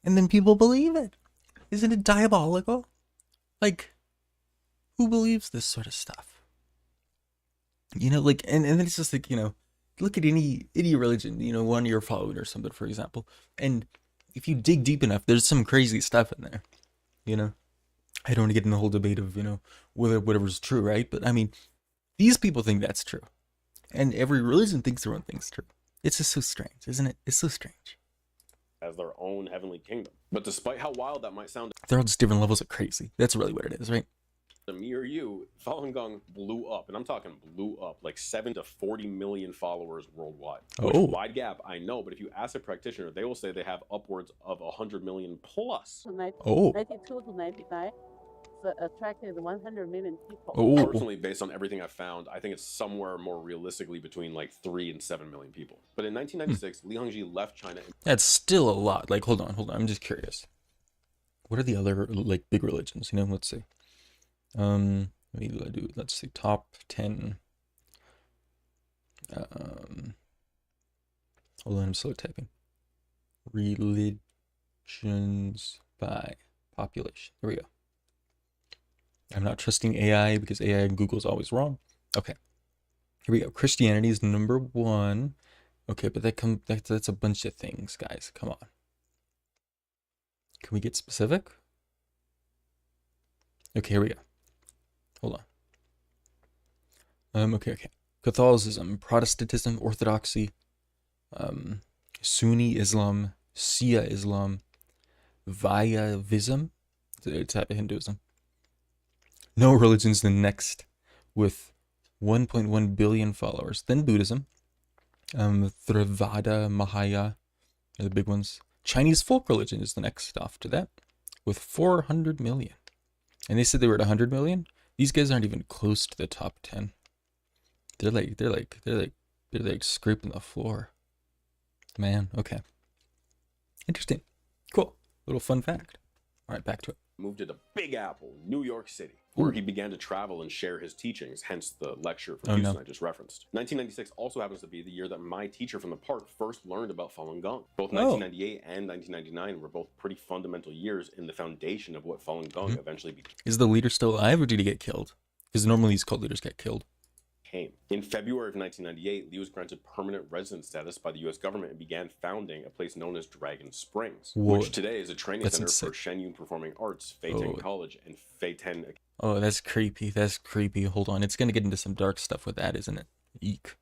And then people believe it. Isn't it diabolical? Like, who believes this sort of stuff? You know, like, and then it's just like, you know, look at any religion, you know, one you're following or something, for example. And if you dig deep enough, there's some crazy stuff in there, you know. I don't want to get in the whole debate of, you know, whatever's true, right? But I mean, these people think that's true. And every religion thinks their own thing's true. It's just so strange, isn't it? It's so strange. As their own heavenly kingdom. But despite how wild that might sound, they're all just different levels of crazy. That's really what it is, right? To me or you, Falun Gong blew up, and I'm talking blew up, like 7 to 40 million followers worldwide. Which, wide gap, I know, but if you ask a practitioner, they will say they have upwards of 100 million plus. 92 to 99. attracted 100 million people. Oh. Personally, based on everything I've found, I think it's somewhere more realistically between like 3 and 7 million people. But in 1996, Li Hongzhi left China. That's still a lot. Like, hold on. I'm just curious. What are the other like big religions? You know, let's see. Let's see, top 10. Hold on, I'm slow typing. Religions by population. There we go. I'm not trusting AI because AI and Google is always wrong. Okay. Here we go. Christianity is number 1. Okay, but that's a bunch of things, guys. Come on. Can we get specific? Okay, here we go. Hold on. Okay. Catholicism, Protestantism, Orthodoxy, Sunni Islam, Shia Islam, Vaishnavism, it's a type of Hinduism. No religion's the next with 1.1 billion followers. Then Buddhism, Theravada, Mahaya are the big ones. Chinese folk religion is the next after that with 400 million. And they said they were at 100 million. These guys aren't even close to the top 10. They're like scraping the floor. Man, okay. Interesting. Cool. Little fun fact. All right, back to it. Moved to the Big Apple, New York City, where he began to travel and share his teachings, hence the lecture from Houston I just referenced. 1996 also happens to be the year that my teacher from the park first learned about Falun Gong. Both 1998 and 1999 were both pretty fundamental years in the foundation of what Falun Gong eventually became. Is the leader still alive or did he get killed? Because normally these cult leaders get killed. In February of 1998, Li was granted permanent resident status by the U.S. government and began founding a place known as Dragon Springs, which today is a training center for Shenyun Performing Arts, Feiten College, and Feiten. Oh, that's creepy. Hold on. It's going to get into some dark stuff with that, isn't it? Eek.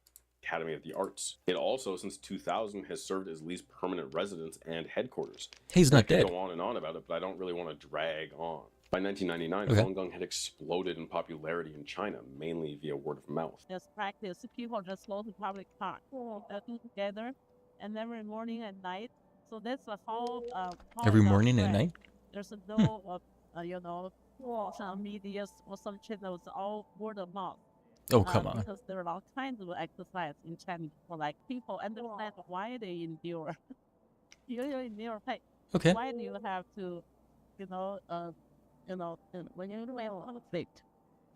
Academy of the Arts. It also, since 2000, has served as Li's permanent residence and headquarters. He's not dead. I could go on and on about it, but I don't really want to drag on. By 1999, Falun Gong had exploded in popularity in China, mainly via word of mouth. This practice, people just go to public park, do together, and every morning and night. So that's the whole. Every morning and night. There's no, some media or some channels, all word of mouth. Oh, come on. Because there are all kinds of exercise in China for like people understand why they endure. You endure pain. Okay. Why do you have to, when you have conflict,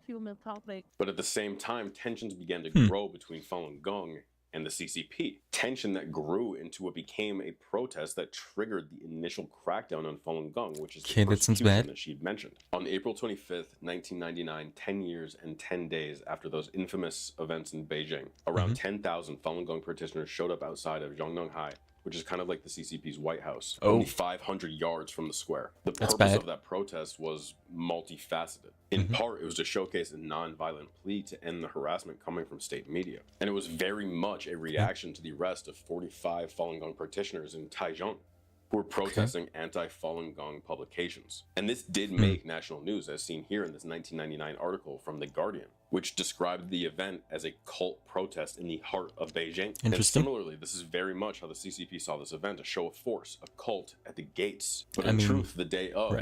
human conflict. But at the same time, tensions began to grow between Falun Gong and the CCP. Tension that grew into what became a protest that triggered the initial crackdown on Falun Gong, which is the persecution that she'd mentioned. On April 25th, 1999, 10 years and 10 days after those infamous events in Beijing, around 10,000 Falun Gong practitioners showed up outside of Zhongnanhai, which is kind of like the CCP's White House, only 500 yards from the square. The purpose of that protest was multifaceted. In part, it was to showcase a non-violent plea to end the harassment coming from state media. And it was very much a reaction to the arrest of 45 Falun Gong practitioners in Taichung, who were protesting anti-Falun Gong publications. And this did make national news, as seen here in this 1999 article from The Guardian, which described the event as a cult protest in the heart of Beijing. And similarly, this is very much how the CCP saw this event, a show of force, a cult at the gates. But in truth, the day of,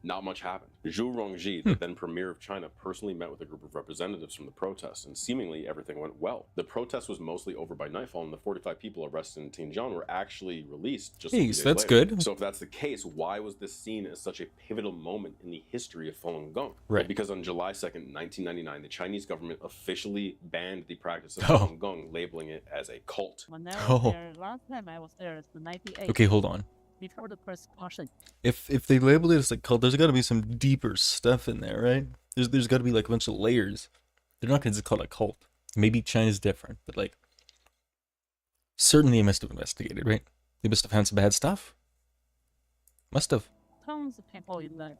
not much happened. Zhu Rongji, the then premier of China, personally met with a group of representatives from the protests, and seemingly everything went well. The protest was mostly over by nightfall, and the 45 people arrested in Tianjin were actually released just a few days later. Good. So if that's the case, why was this seen as such a pivotal moment in the history of Falun Gong? Right. Well, because on July 2nd, 1999, the Chinese government officially banned the practice of Falun Gong, labeling it as a cult. When I was there, last time I was there, it's the 98. Okay, hold on. Before the persecution. If they labeled it as a cult, there's got to be some deeper stuff in there, right? There's got to be like a bunch of layers. They're not going to just call it a cult. Maybe China's different, but like, certainly they must have investigated, right? They must have found some bad stuff. Must have. Tons of people in that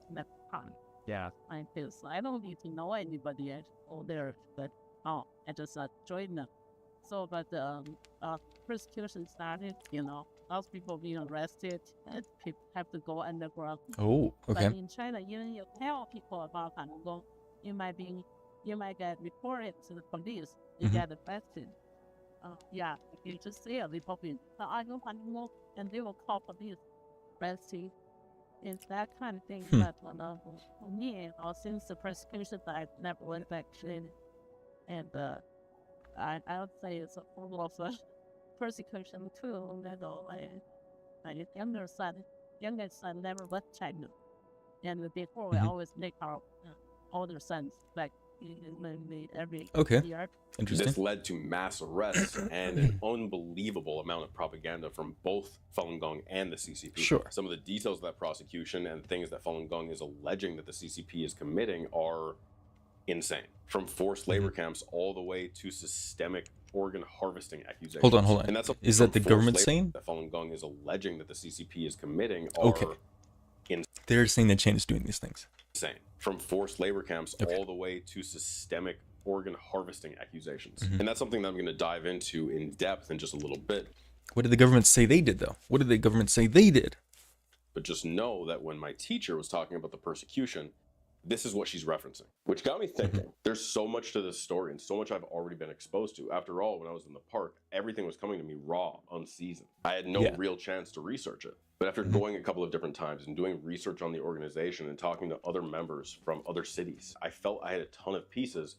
park. Yeah. Like this. I don't need to know anybody yet over there, but I just joined them. So, but persecution started, lots of people being arrested, and people have to go underground. Oh, okay. But in China, even you tell people about Falun Gong, you might get reported to the police, you get arrested. You just say a little bit. So I go Falun Gong, and they will call police, arrest you. It's that kind of thing that for me, since the persecution, I never went back to, and I would say it's a form of persecution too. That my youngest son never left China, and before we always make our older sons back in every year. Interesting. This led to mass arrests and an unbelievable amount of propaganda from both Falun Gong and the CCP. Sure. Some of the details of that prosecution and things that Falun Gong is alleging that the CCP is committing are insane. From forced labor camps all the way to systemic organ harvesting accusations. Hold on. And that's Is that the government saying? That Falun Gong is alleging that the CCP is committing are insane. They're saying that China's doing these things. Insane. From forced labor camps all the way to systemic organ harvesting accusations. And that's something that I'm going to dive into in depth in just a little bit. What did the government say they did, though? What did the government say they did? But just know that when my teacher was talking about the persecution, this is what she's referencing, which got me thinking. There's so much to this story and so much I've already been exposed to. After all, when I was in the park, everything was coming to me raw, unseasoned. I had no real chance to research it. But after going a couple of different times and doing research on the organization and talking to other members from other cities, I felt I had a ton of pieces,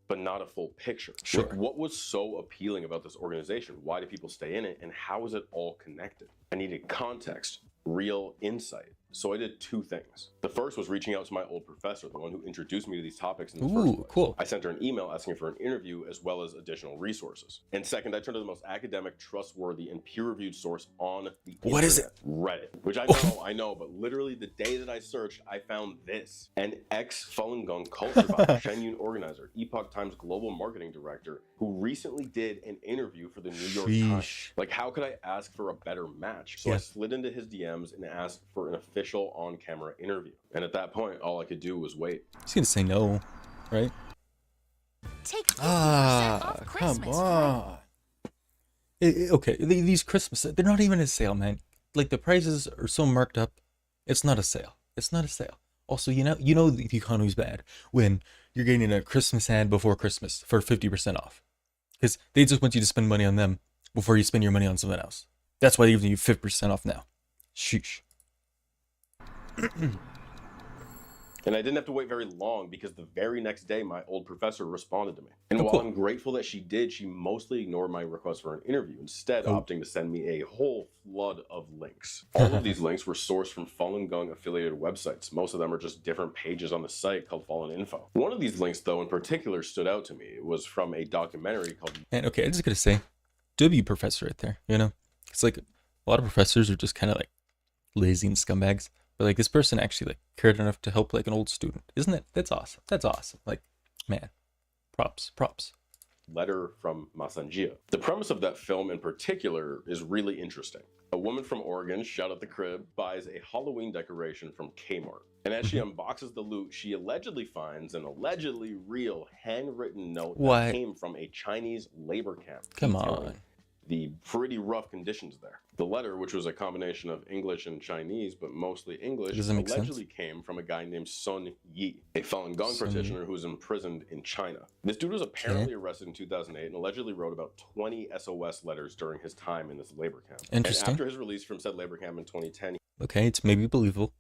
but not a full picture. Sure. Like, what was so appealing about this organization? Why do people stay in it? And how is it all connected? I needed context, real insight. So I did two things. The first was reaching out to my old professor, the one who introduced me to these topics in the first place. Cool. I sent her an email asking for an interview as well as additional resources. And second, I turned to the most academic, trustworthy, and peer-reviewed source on the internet. What is it? Reddit. Which I know, but literally the day that I searched, I found this. An ex-Falun Gong cult survivor, Shen Yun organizer, Epoch Times global marketing director, who recently did an interview for the New York Times. Like, how could I ask for a better match? So I slid into his DMs and asked for an official on-camera interview. And at that point, all I could do was wait. He's gonna say no, right? Take 50% off Christmas. Come on. Okay, these Christmas, they're not even a sale, man. Like, the prices are so marked up. It's not a sale. It's not a sale. Also, you know the economy's bad when you're getting a Christmas ad before Christmas for 50% off. Because they just want you to spend money on them before you spend your money on something else. That's why they're giving you 50% off now. Sheesh. And I didn't have to wait very long because the very next day, my old professor responded to me. And while I'm grateful that she did, she mostly ignored my request for an interview, instead opting to send me a whole flood of links. All of these links were sourced from Falun Gong affiliated websites. Most of them are just different pages on the site called Falun Info. One of these links, though, in particular stood out to me. It was from a documentary called... And okay, I'm just gonna say, W professor right there, you know? It's like, a lot of professors are just kind of like lazy and scumbags. But like, this person actually like cared enough to help like an old student. Isn't it? That's awesome. That's awesome. Like, man, props. Letter from Masanjia. The premise of that film in particular is really interesting. A woman from Oregon, shot at the crib, buys a Halloween decoration from Kmart. And as she unboxes the loot, she allegedly finds an allegedly real handwritten note that came from a Chinese labor camp. Come on. The pretty rough conditions there. The letter, which was a combination of English and Chinese, but mostly English, allegedly came from a guy named Sun Yi, a Falun Gong practitioner who was imprisoned in China. This dude was apparently arrested in 2008 and allegedly wrote about 20 SOS letters during his time in this labor camp. Interesting. And after his release from said labor camp in 2010, okay, it's maybe believable.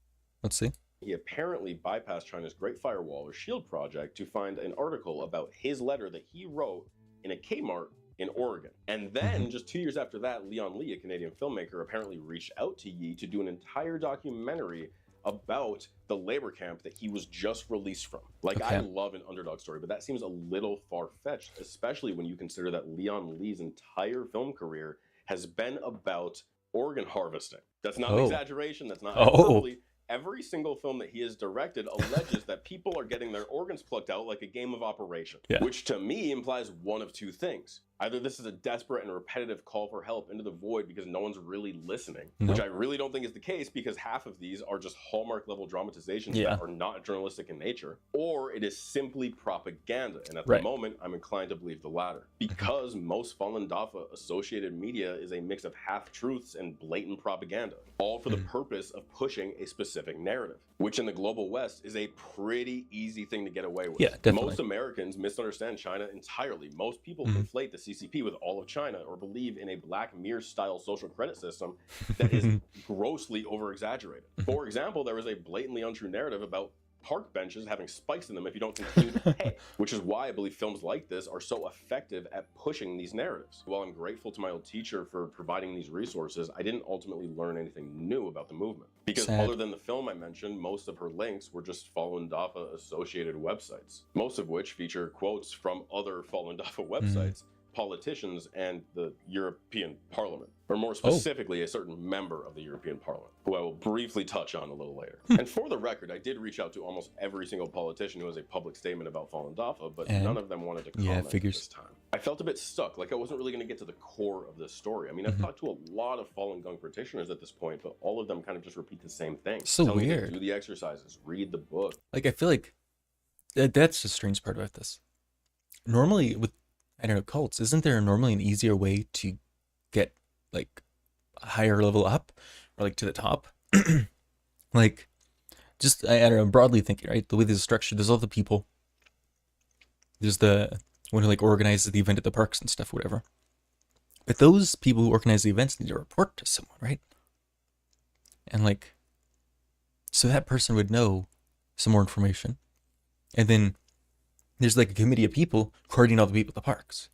Let's see. He apparently bypassed China's Great Firewall or Shield Project to find an article about his letter that he wrote in a Kmart in Oregon. And then just 2 years after that, Leon Lee, a Canadian filmmaker, apparently reached out to Yi to do an entire documentary about the labor camp that he was just released from. Like, I love an underdog story, but that seems a little far-fetched, especially when you consider that Leon Lee's entire film career has been about organ harvesting. That's not an exaggeration. That's not hyperbole. Every single film that he has directed alleges that people are getting their organs plucked out like a game of Operation, which to me implies one of two things. Either this is a desperate and repetitive call for help into the void because no one's really listening, which I really don't think is the case because half of these are just Hallmark level dramatizations that are not journalistic in nature, or it is simply propaganda. And at the moment, I'm inclined to believe the latter because most Falun Dafa associated media is a mix of half-truths and blatant propaganda, all for the purpose of pushing a specific narrative, which in the global West is a pretty easy thing to get away with. Yeah, definitely. Most Americans misunderstand China entirely. Most people conflate the CCP with all of China or believe in a Black Mirror-style social credit system that is grossly over-exaggerated. For example, there was a blatantly untrue narrative about park benches having spikes in them if you don't continue to pay, which is why I believe films like this are so effective at pushing these narratives. While I'm grateful to my old teacher for providing these resources, I didn't ultimately learn anything new about the movement. Because other than the film I mentioned, most of her links were just Falun Dafa associated websites, most of which feature quotes from other Falun Dafa websites, politicians, and the European Parliament, or more specifically, a certain member of the European Parliament, who I will briefly touch on a little later. And for the record, I did reach out to almost every single politician who has a public statement about Falun Dafa, but none of them wanted to comment at this time. I felt a bit stuck, like I wasn't really going to get to the core of this story. I mean, I've talked to a lot of Falun Gong practitioners at this point, but all of them kind of just repeat the same thing. So Tell me to weird. do the exercises, read the book. Like, I feel like that's the strange part about this. Normally, with, I don't know, cults, isn't there normally an easier way to get, like, a higher level up, or, like, to the top? Like, just, I don't know, broadly thinking, right? The way this is structured, there's all the people. There's the one who, like, organizes the event at the parks and stuff, whatever. But those people who organize the events need to report to someone, right? And, like, so that person would know some more information. And then there's, like, a committee of people coordinating all the people at the parks.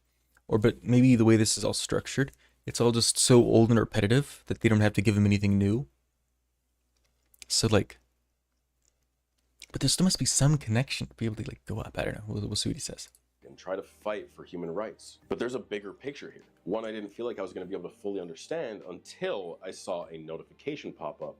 Or, but maybe the way this is all structured, it's all just so old and repetitive that they don't have to give them anything new. So, like, but there still must be some connection to be able to, like, go up. I don't know. We'll see what he says. And try to fight for human rights. But there's a bigger picture here. One I didn't feel like I was going to be able to fully understand until I saw a notification pop up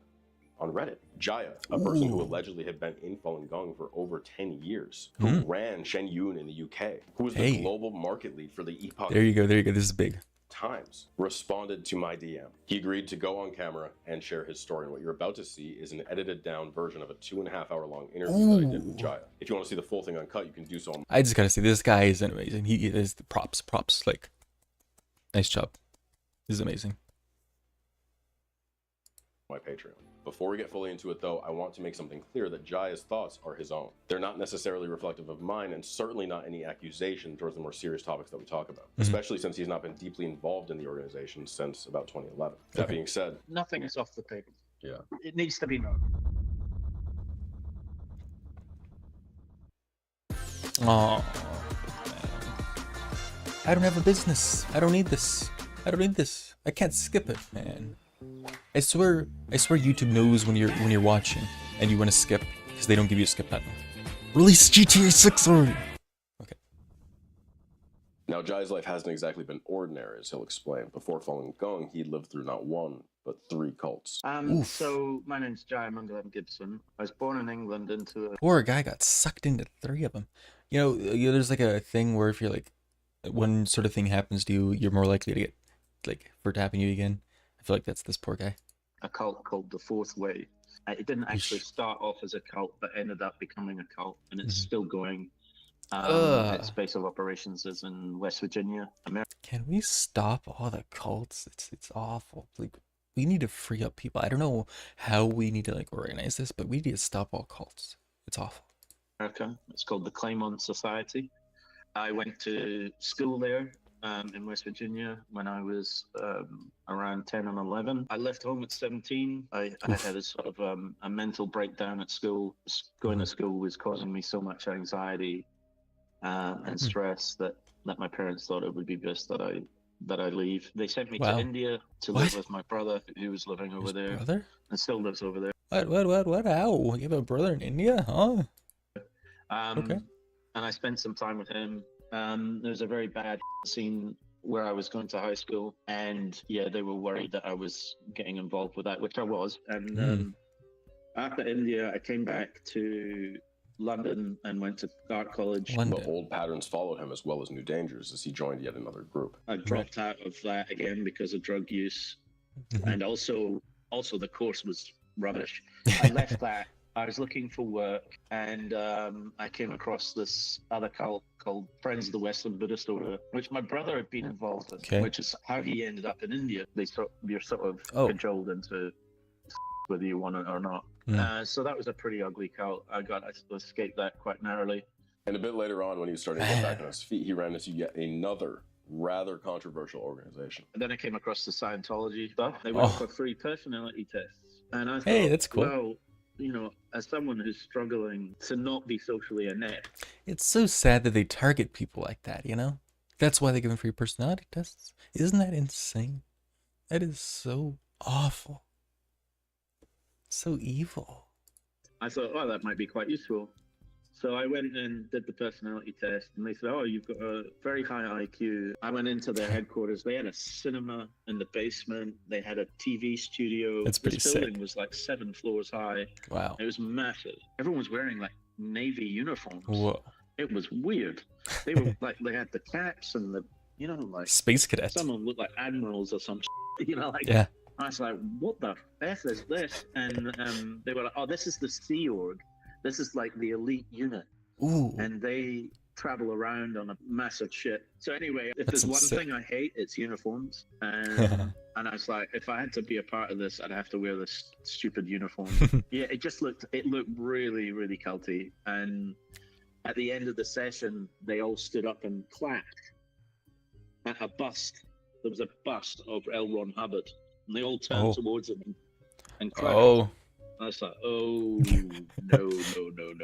on Reddit. Jaya, a person who allegedly had been in Falun Gong for over 10 years, who ran Shen Yun in the UK, who was the global market lead for the Epoch There you go. This is big. Times, responded to my DM. He agreed to go on camera and share his story. And what you're about to see is an edited down version of a 2.5 hour long interview that I did with Jaya. If you want to see the full thing uncut, you can do so. I just gotta say, this guy is amazing. He is the props, like, nice job. This is amazing. My Patreon. Before we get fully into it though, I want to make something clear that Jaya's thoughts are his own. They're not necessarily reflective of mine, and certainly not any accusation towards the more serious topics that we talk about, especially since he's not been deeply involved in the organization since about 2011. That being said, nothing is off the table. Yeah. It needs to be known. Oh, I don't have a business. I don't need this. I can't skip it, man. I swear YouTube knows when you're watching and you want to skip because they don't give you a skip button. Release GTA 6 already. Okay. Now Jai's life hasn't exactly been ordinary, as he'll explain. Before Falun Gong, he lived through not one, but 3 cults. So my name's Jai Mangalam Gibson. I was born in England into a... Poor guy got sucked into 3 of them. You know, there's like a thing where if you're like, one sort of thing happens to you, you're more likely to get, like, for it to happen to you again. I feel like that's this poor guy. A cult called the Fourth Way. It didn't actually start off as a cult, but ended up becoming a cult, and it's still going. Its base of operations is in West Virginia, America. Can we stop all the cults? It's awful. Like, we need to free up people. I don't know how we need to, like, organize this, but we need to stop all cults. It's awful. America. It's called the Claymont Society. I went to school there. In West Virginia when I was around 10 and 11. I left home at 17. I had a sort of a mental breakdown at school. Going to school was causing me so much anxiety and stress that my parents thought it would be best that I leave. They sent me to India to live with my brother, who was living over there. Brother? And still lives over there. What? How? You have a brother in India? Huh? Okay. And I spent some time with him. There was a very bad scene where I was going to high school, and yeah, they were worried that I was getting involved with that, which I was. And after India, I came back to London and went to art college. But old patterns followed him as well as new dangers as he joined yet another group. I dropped out of that again because of drug use, and also the course was rubbish. I left that. I was looking for work, and I came across this other cult called Friends of the Western Buddhist Order, which my brother had been involved in, which is how he ended up in India. You're sort of cajoled into whether you want it or not. So that was a pretty ugly cult. I escaped that quite narrowly. And a bit later on, when he was starting to get back on his feet, he ran into yet another rather controversial organization. And then I came across the Scientology stuff. They went for free personality tests. And I thought, hey, that's cool. Well, you know, as someone who's struggling to not be socially inept. It's so sad that they target people like that, you know? That's why they give them free personality tests. Isn't that insane? That is so awful. So evil. I thought, oh, that might be quite useful. So I went and did the personality test, and they said, oh, you've got a very high IQ. I went into their headquarters. They had a cinema in the basement. They had a TV studio. That's pretty This building sick. was like 7 floors high. Wow. It was massive. Everyone was wearing like Navy uniforms. Whoa. It was weird. They were like, they had the caps and the, you know, like Space cadets. Someone looked like admirals or some you know, like, yeah. I was like, what the F is this? And they were like, oh, this is the Sea Org. This is like the elite unit. Ooh. And they travel around on a massive ship. So anyway, if That's there's one sick. thing I hate, it's uniforms. And I was like, if I had to be a part of this, I'd have to wear this stupid uniform. Yeah, it looked really, really culty. And at the end of the session, they all stood up and clapped at a bust. There was a bust of L. Ron Hubbard. And they all turned towards him and clapped. Oh. I was like, oh, no,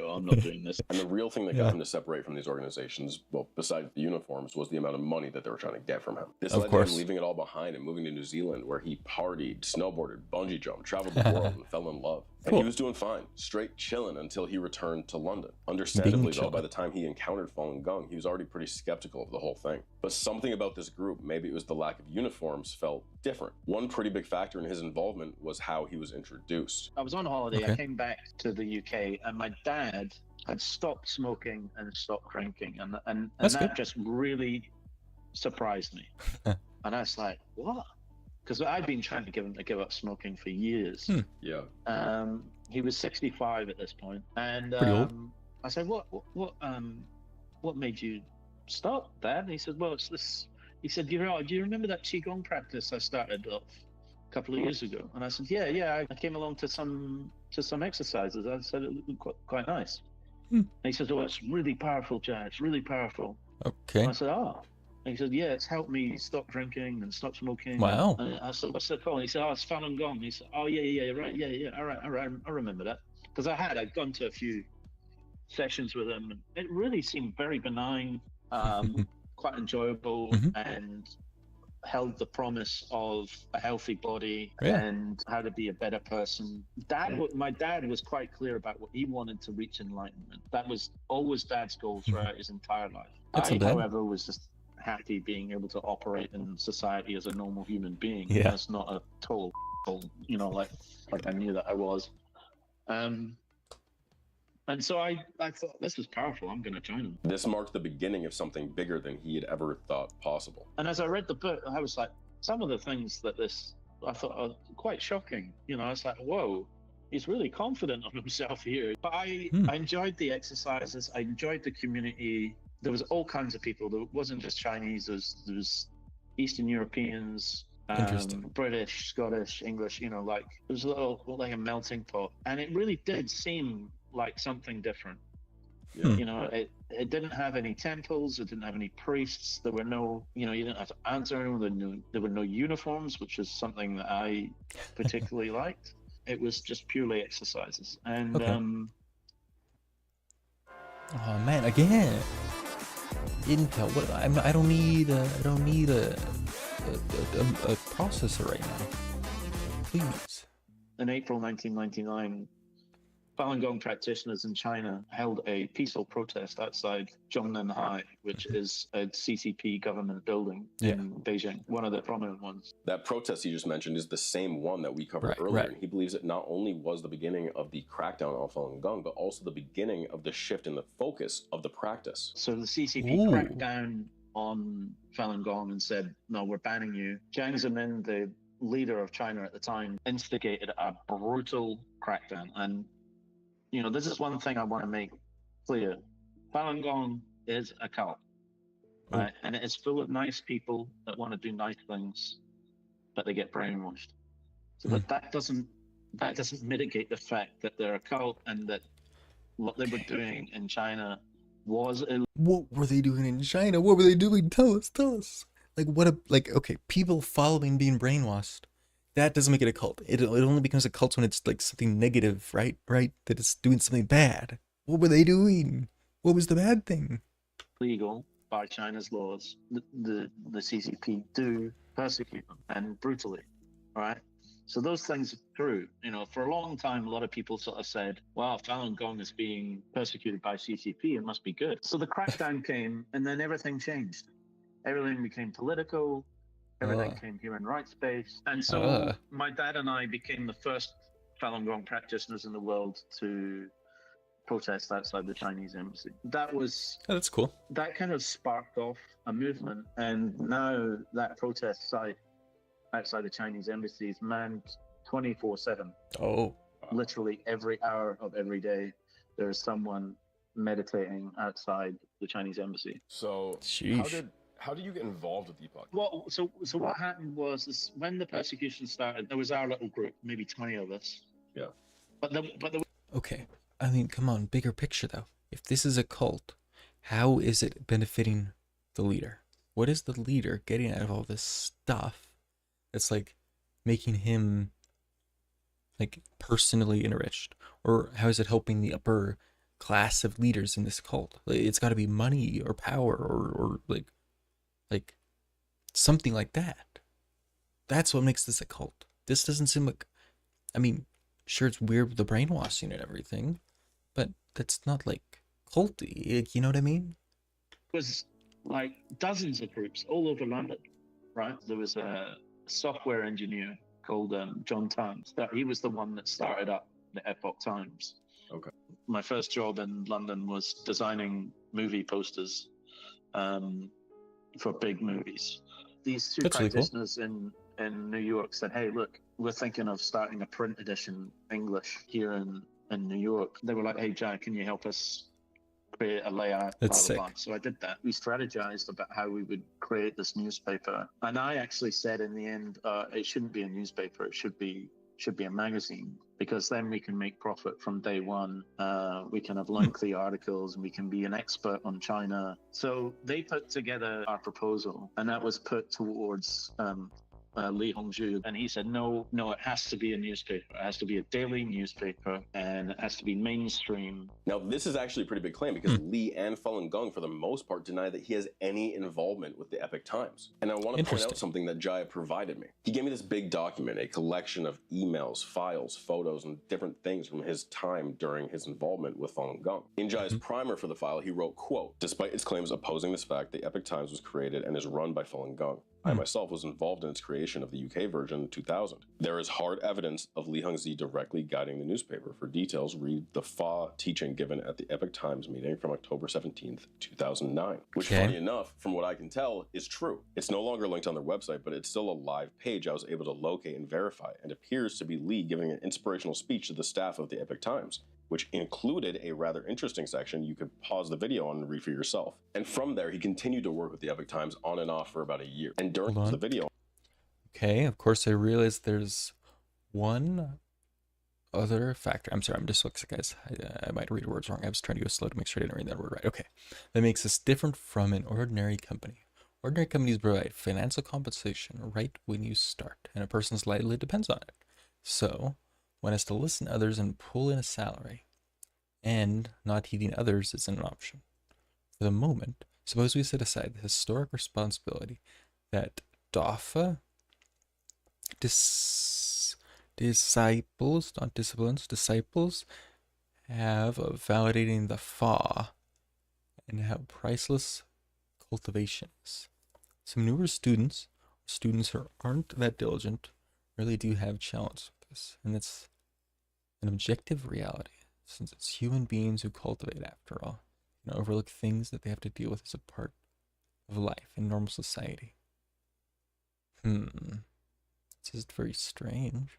I'm not doing this. And the real thing that got him to separate from these organizations, well, besides the uniforms, was the amount of money that they were trying to get from him. This led to him leaving it all behind and moving to New Zealand, where he partied, snowboarded, bungee jumped, traveled the world, and fell in love. And he was doing fine, straight chilling until he returned to London. Understandably, though, by the time he encountered Falun Gong, he was already pretty skeptical of the whole thing. But something about this group, maybe it was the lack of uniforms, felt different. One pretty big factor in his involvement was how he was introduced. I was on holiday. I came back to the UK, and my dad had stopped smoking and stopped drinking, and that just really surprised me. And I was like, what? Because I'd been trying to get him to give up smoking for years. Yeah. He was 65 at this point, and I said, what made you stop, Dad? And he said, well, it's this. He said, do you remember that qigong practice I started off a couple of years ago? And I said, yeah. I came along to some exercises. I said it looked quite nice. And he said, oh, it's really powerful, Jay. It's really powerful. Okay. And I said, oh. And he said, yeah, it's helped me stop drinking and stop smoking. Wow. And I said, what's that called? And he said, oh, it's Falun Gong. He said, oh, yeah, right, yeah, all right, I remember that. Because I'd gone to a few sessions with him, and it really seemed very benign, quite enjoyable, and held the promise of a healthy body and how to be a better person. My dad was quite clear about what he wanted to reach enlightenment. That was always Dad's goal throughout his entire life. I, however, was just happy being able to operate in society as a normal human being. Yeah. That's not a total, you know, like I knew that I was. And so I thought, this is powerful, I'm going to join him. This marked the beginning of something bigger than he had ever thought possible. And as I read the book, I was like, some of the things that I thought are quite shocking. You know, I was like, whoa, he's really confident of himself here. But I enjoyed the exercises, I enjoyed the community. There was all kinds of people. There wasn't just Chinese, there was Eastern Europeans, British, Scottish, English, you know, like it was like a melting pot. And it really did seem like something different. You know, it didn't have any temples, it didn't have any priests, there were no, you know, you didn't have to answer anyone, there were no uniforms, which is something that I particularly liked. It was just purely exercises. And oh man, again, Intel. What? I don't need a processor right now. Please. In April 1999, Falun Gong practitioners in China held a peaceful protest outside Zhongnan High, which is a CCP government building in Beijing, one of the prominent ones. That protest you just mentioned is the same one that we covered earlier. And he believes it not only was the beginning of the crackdown on Falun Gong, but also the beginning of the shift in the focus of the practice. So the CCP cracked down on Falun Gong and said, no, we're banning you. Jiang Zemin, the leader of China at the time, instigated a brutal crackdown. And you know, this is one thing I want to make clear. Falun Gong is a cult, right? And it is full of nice people that want to do nice things, but they get brainwashed. So but that doesn't mitigate the fact that they're a cult and that what they were doing in China was illegal. What were they doing in China? What were they doing? Tell us. Like okay, people following being brainwashed. That doesn't make it a cult. It only becomes a cult when it's like something negative, right? Right? That it's doing something bad. What were they doing? What was the bad thing? Legal by China's laws. The CCP do persecute them, and brutally, right? So those things are true. You know, for a long time, a lot of people sort of said, "Wow, Falun Gong is being persecuted by CCP. It must be good." So the crackdown came, and then everything changed. Everything became political. Everything became human rights based. And so my dad and I became the first Falun Gong practitioners in the world to protest outside the Chinese embassy. That was that's cool. That kind of sparked off a movement, and now that protest site outside the Chinese embassy is manned 24/7. Oh, literally every hour of every day, there is someone meditating outside the Chinese embassy. So how did you get involved with Epoch? Well, so what happened was this, when the persecution started, there was our little group, maybe 20 of us. Yeah. But okay. I mean, come on, bigger picture though. If this is a cult, how is it benefiting the leader? What is the leader getting out of all this stuff that's like making him like personally enriched? Or how is it helping the upper class of leaders in this cult? Like, it's got to be money or power or like something like that. That's what makes this a cult. This doesn't seem like, I mean, sure, it's weird with the brainwashing and everything, but that's not like culty. Like, you know what I mean? It was like dozens of groups all over London, right? There was a software engineer called John Times. He was the one that started up the Epoch Times. Okay. My first job in London was designing movie posters for big movies. These two That's practitioners really cool. in New York said, "Hey, look, we're thinking of starting a print edition English here in New York." They were like, "Hey, Jack, can you help us create a layout?" That's sick. So I did that. We strategized about how we would create this newspaper, and I actually said in the end, it shouldn't be a newspaper. It should be a magazine, because then we can make profit from day one. We can have lengthy articles, and we can be an expert on China. So they put together our proposal, and that was put towards Li Hongzhu, and he said, no, it has to be a newspaper. It has to be a daily newspaper, and it has to be mainstream. Now, this is actually a pretty big claim, because Li and Falun Gong, for the most part, deny that he has any involvement with the Epoch Times. And I want to point out something that Jaya provided me. He gave me this big document, a collection of emails, files, photos, and different things from his time during his involvement with Falun Gong. In Jaya's primer for the file, he wrote, quote, "Despite its claims opposing this fact, the Epoch Times was created and is run by Falun Gong. I myself was involved in its creation of the UK version in 2000. There is hard evidence of Li Hongzhi directly guiding the newspaper. For details, read the Fa teaching given at the Epoch Times meeting from October 17th, 2009. Which, funny enough, from what I can tell, is true. It's no longer linked on their website, but it's still a live page I was able to locate and verify, and appears to be Li giving an inspirational speech to the staff of the Epoch Times, which included a rather interesting section you could pause the video on and read for yourself. And from there, he continued to work with the Epoch Times on and off for about a year. And during the video... Okay, of course I realized there's one other factor. I'm sorry, I'm dyslexic, guys. I might read words wrong. I was trying to go slow to make sure I didn't read that word right. Okay, that makes us different from an ordinary company. Ordinary companies provide financial compensation right when you start, and a person's livelihood depends on it. So, one has to listen to others and pull in a salary, and not heeding others isn't an option. For the moment, suppose we set aside the historic responsibility that DAFA disciples have of validating the Fa and how priceless cultivation is. Some newer students who aren't that diligent, really do have challenges with this, and it's an objective reality, since it's human beings who cultivate, after all, and overlook things that they have to deal with as a part of life in normal society. This is very strange.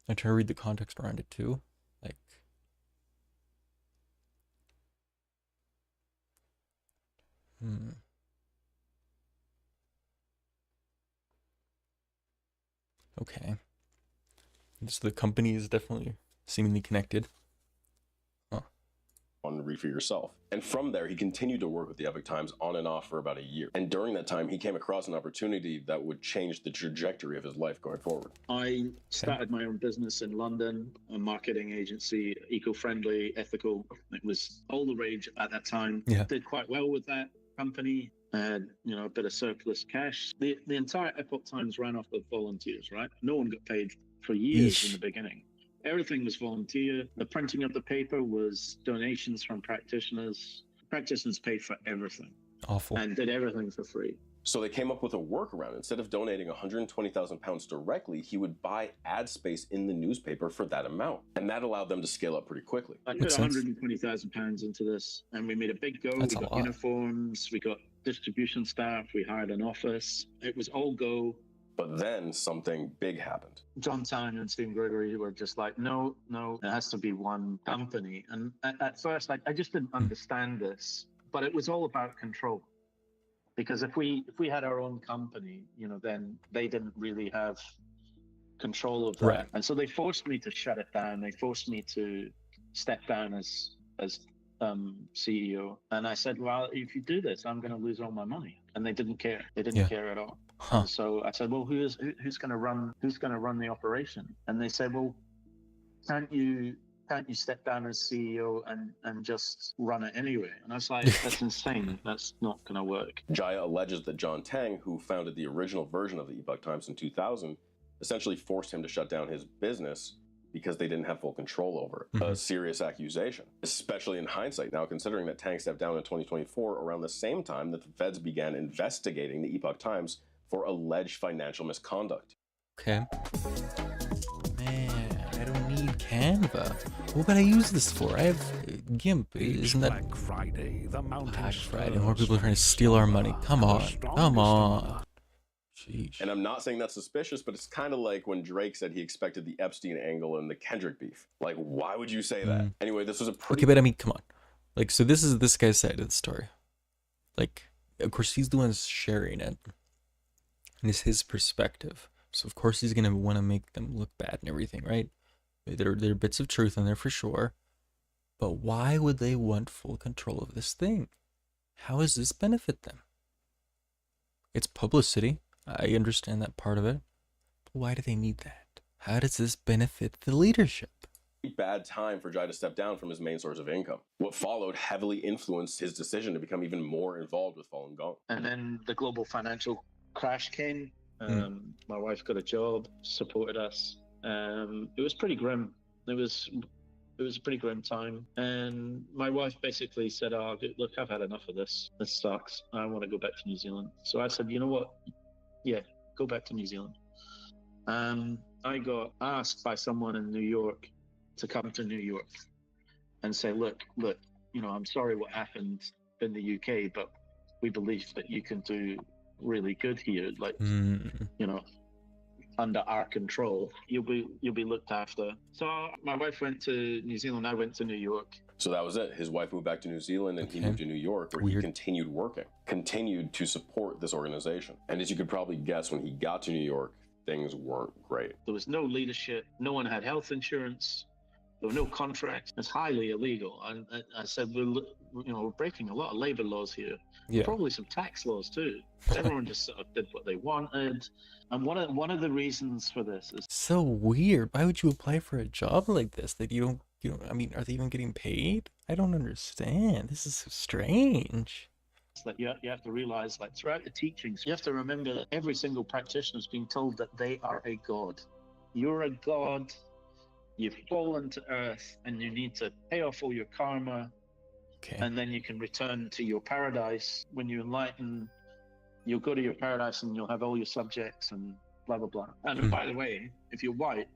I try to read the context around it too. Like, okay. So the company is definitely seemingly connected. Huh. on read for yourself. And from there, he continued to work with the Epoch Times on and off for about a year. And during that time, he came across an opportunity that would change the trajectory of his life going forward. I started my own business in London, a marketing agency, eco-friendly, ethical. It was all the rage at that time. Yeah. Did quite well with that company. Had, a bit of surplus cash. The entire Epoch Times ran off of volunteers, right? No one got paid for years in the beginning. Everything was volunteer. The printing of the paper was donations from practitioners. Practitioners paid for everything. Awful. And did everything for free. So they came up with a workaround. Instead of donating £120,000 directly, he would buy ad space in the newspaper for that amount. And that allowed them to scale up pretty quickly. I put £120,000 into this, and we made a big go. That's we got uniforms, we got distribution staff, we hired an office. It was all go. But then something big happened. John Tyne and Stephen Gregory were just like, no, it has to be one company. And at first, I just didn't understand this, but it was all about control. Because if we had our own company, then they didn't really have control of that. Right. And so they forced me to shut it down. They forced me to step down as CEO. And I said, well, if you do this, I'm going to lose all my money. And they didn't care. They didn't care at all. Huh. And so I said, well, who's going to run the operation? And they said, well, can't you step down as CEO and just run it anyway? And I was like, that's insane. That's not going to work. Jaya alleges that John Tang, who founded the original version of the Epoch Times in 2000, essentially forced him to shut down his business because they didn't have full control over it. A serious accusation, especially in hindsight, now considering that Tang stepped down in 2024 around the same time that the feds began investigating the Epoch Times for alleged financial misconduct. Okay. Man, I don't need Canva. What would I use this for? I have GIMP. Isn't that Black Friday? The Black Friday? More people are trying to steal our money. Come on. Come on. Jeez. And I'm not saying that's suspicious, but it's kind of like when Drake said he expected the Epstein angle in the Kendrick beef. Like, why would you say that? Anyway, this was a pretty... Okay, but I mean, come on. Like, so this is this guy's side of the story. Like, of course, he's the one sharing it. And it's his perspective. So, of course, he's going to want to make them look bad and everything, right? There are bits of truth in there for sure. But why would they want full control of this thing? How does this benefit them? It's publicity. I understand that part of it. But why do they need that? How does this benefit the leadership? Bad time for Jai to step down from his main source of income. What followed heavily influenced his decision to become even more involved with Falun Gong. And then the global financial crash came. My wife got a job, supported us. It was pretty grim. It was a pretty grim time. And my wife basically said, oh, look, I've had enough of this. This sucks. I want to go back to New Zealand. So I said, you know what? Yeah, go back to New Zealand. I got asked by someone in New York to come to New York and say, look, I'm sorry what happened in the UK, but we believe that you can do really good here. Like, under our control, you'll be looked after. So my wife went to New Zealand. I went to New York. So that was it. His wife moved back to New Zealand and he moved to New York, where he continued working, continued to support this organization. And as you could probably guess, when he got to New York, things weren't great. There was no leadership. No one had health insurance. There were no contracts. It's highly illegal. And I said, we're breaking a lot of labor laws here. Yeah. Probably some tax laws too. Everyone just sort of did what they wanted. And one of the reasons for this is so weird. Why would you apply for a job like this that you don't? I mean, are they even getting paid? I don't understand. This is so strange. That you have to realize, like, throughout the teachings, you have to remember that every single practitioner is being told that they are a god. You're a god. You've fallen to earth, and you need to pay off all your karma. Okay. And then you can return to your paradise. When you enlighten, you'll go to your paradise and you'll have all your subjects and blah, blah, blah. And by the way, if you're white,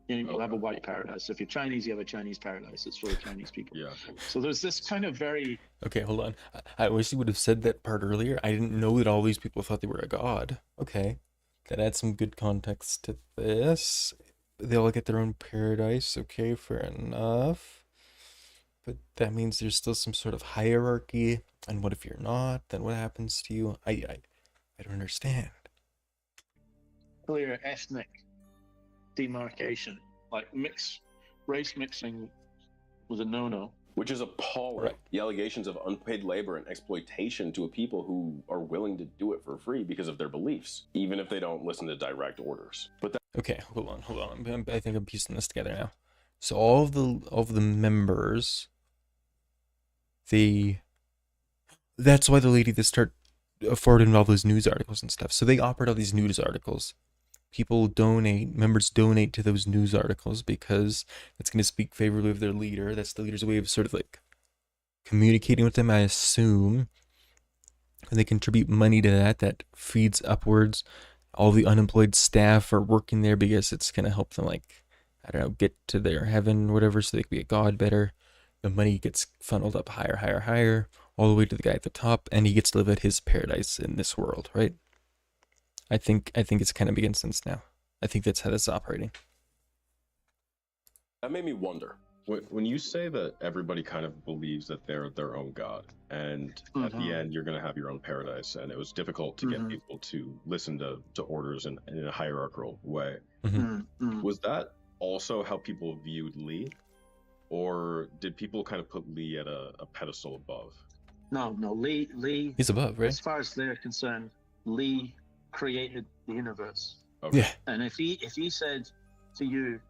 you'll have a white paradise. If you're Chinese, you have a Chinese paradise. It's for the Chinese people. Yeah. So there's this kind of very... Okay, hold on. I wish you would have said that part earlier. I didn't know that all these people thought they were a god. Okay. That adds some good context to this. They all get their own paradise. Okay, fair enough. But that means there's still some sort of hierarchy. And what if you're not? Then what happens to you? I don't understand. Clear ethnic demarcation. Like race mixing was a no-no. Which is appalling. Right. The allegations of unpaid labor and exploitation to a people who are willing to do it for free because of their beliefs, even if they don't listen to direct orders. But okay, hold on. I think I'm piecing this together now. So all of the members, that's why the lady that start forwarding all those news articles and stuff. So they operate all these news articles. Members donate to those news articles because it's going to speak favorably of their leader. That's the leader's way of sort of like communicating with them, I assume. And they contribute money to that feeds upwards. All the unemployed staff are working there because it's going to help them, like, I don't know, get to their heaven, whatever, so they can be a god better. The money gets funneled up higher, all the way to the guy at the top, and he gets to live at his paradise in this world, right? I think it's kind of making sense now. I think that's how that's operating. that made me wonder. When you say that everybody kind of believes that they're their own god, and at the end you're going to have your own paradise, and it was difficult to get people to listen to orders in a hierarchical way, was that also how people viewed Lee? Or did people kind of put Lee at a pedestal above? No, Lee. He's above, right? As far as they're concerned, Lee created the universe. Okay. Yeah. And if he said to you,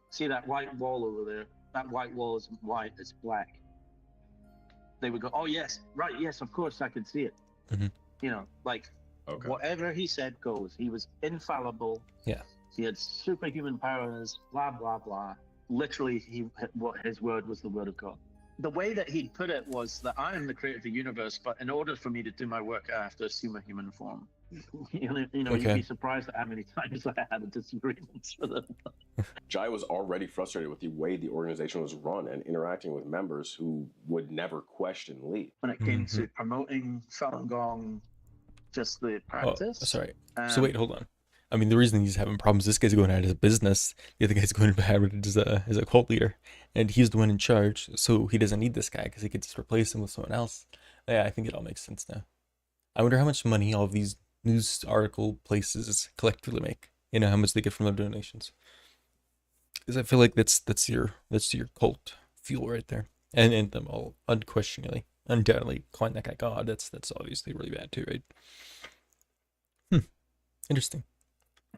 see that white wall over there? That white wall is white, it's black. They would go, oh yes, right, yes, of course I can see it. You know, like whatever he said goes. He was infallible. Yeah. He had superhuman powers. Blah blah blah. Literally, his word was the word of God. The way that he put it was that I am the creator of the universe, but in order for me to do my work, I have to assume a human form. You'd be surprised at how many times I had a disagreement with him. Jai was already frustrated with the way the organization was run and interacting with members who would never question Lee. When it came to promoting Falun Gong, just the practice. Oh, sorry. So wait, hold on. I mean, the reason he's having problems, this guy's going out as a business. The other guy's going out as a cult leader. And he's the one in charge, so he doesn't need this guy because he could just replace him with someone else. Yeah, I think it all makes sense now. I wonder how much money all of these news article places collectively make. You know, how much they get from their donations. Because I feel like that's your cult fuel right there. And them all undoubtedly calling that guy God. That's obviously really bad too, right? Interesting.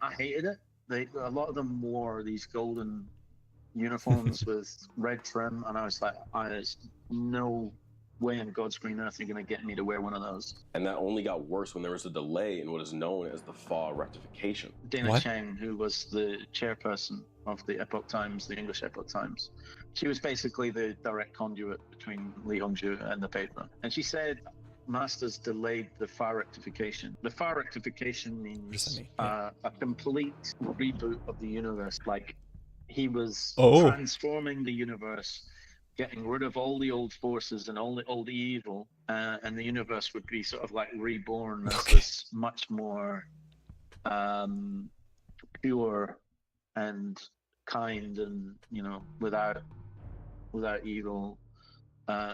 I hated it. A lot of them wore these golden uniforms with red trim, and I was like, there's no way in God's green earth you're going to get me to wear one of those. And that only got worse when there was a delay in what is known as the Fa rectification. Dana Chang, who was the chairperson of the Epoch Times, the English Epoch Times, she was basically the direct conduit between Li Hongzhi and the paper. And she said, Masters delayed the Fa rectification. The Fa rectification means a complete reboot of the universe. Like, he was transforming the universe, getting rid of all the old forces and all the evil, and the universe would be sort of like reborn as this much more pure and kind, and without evil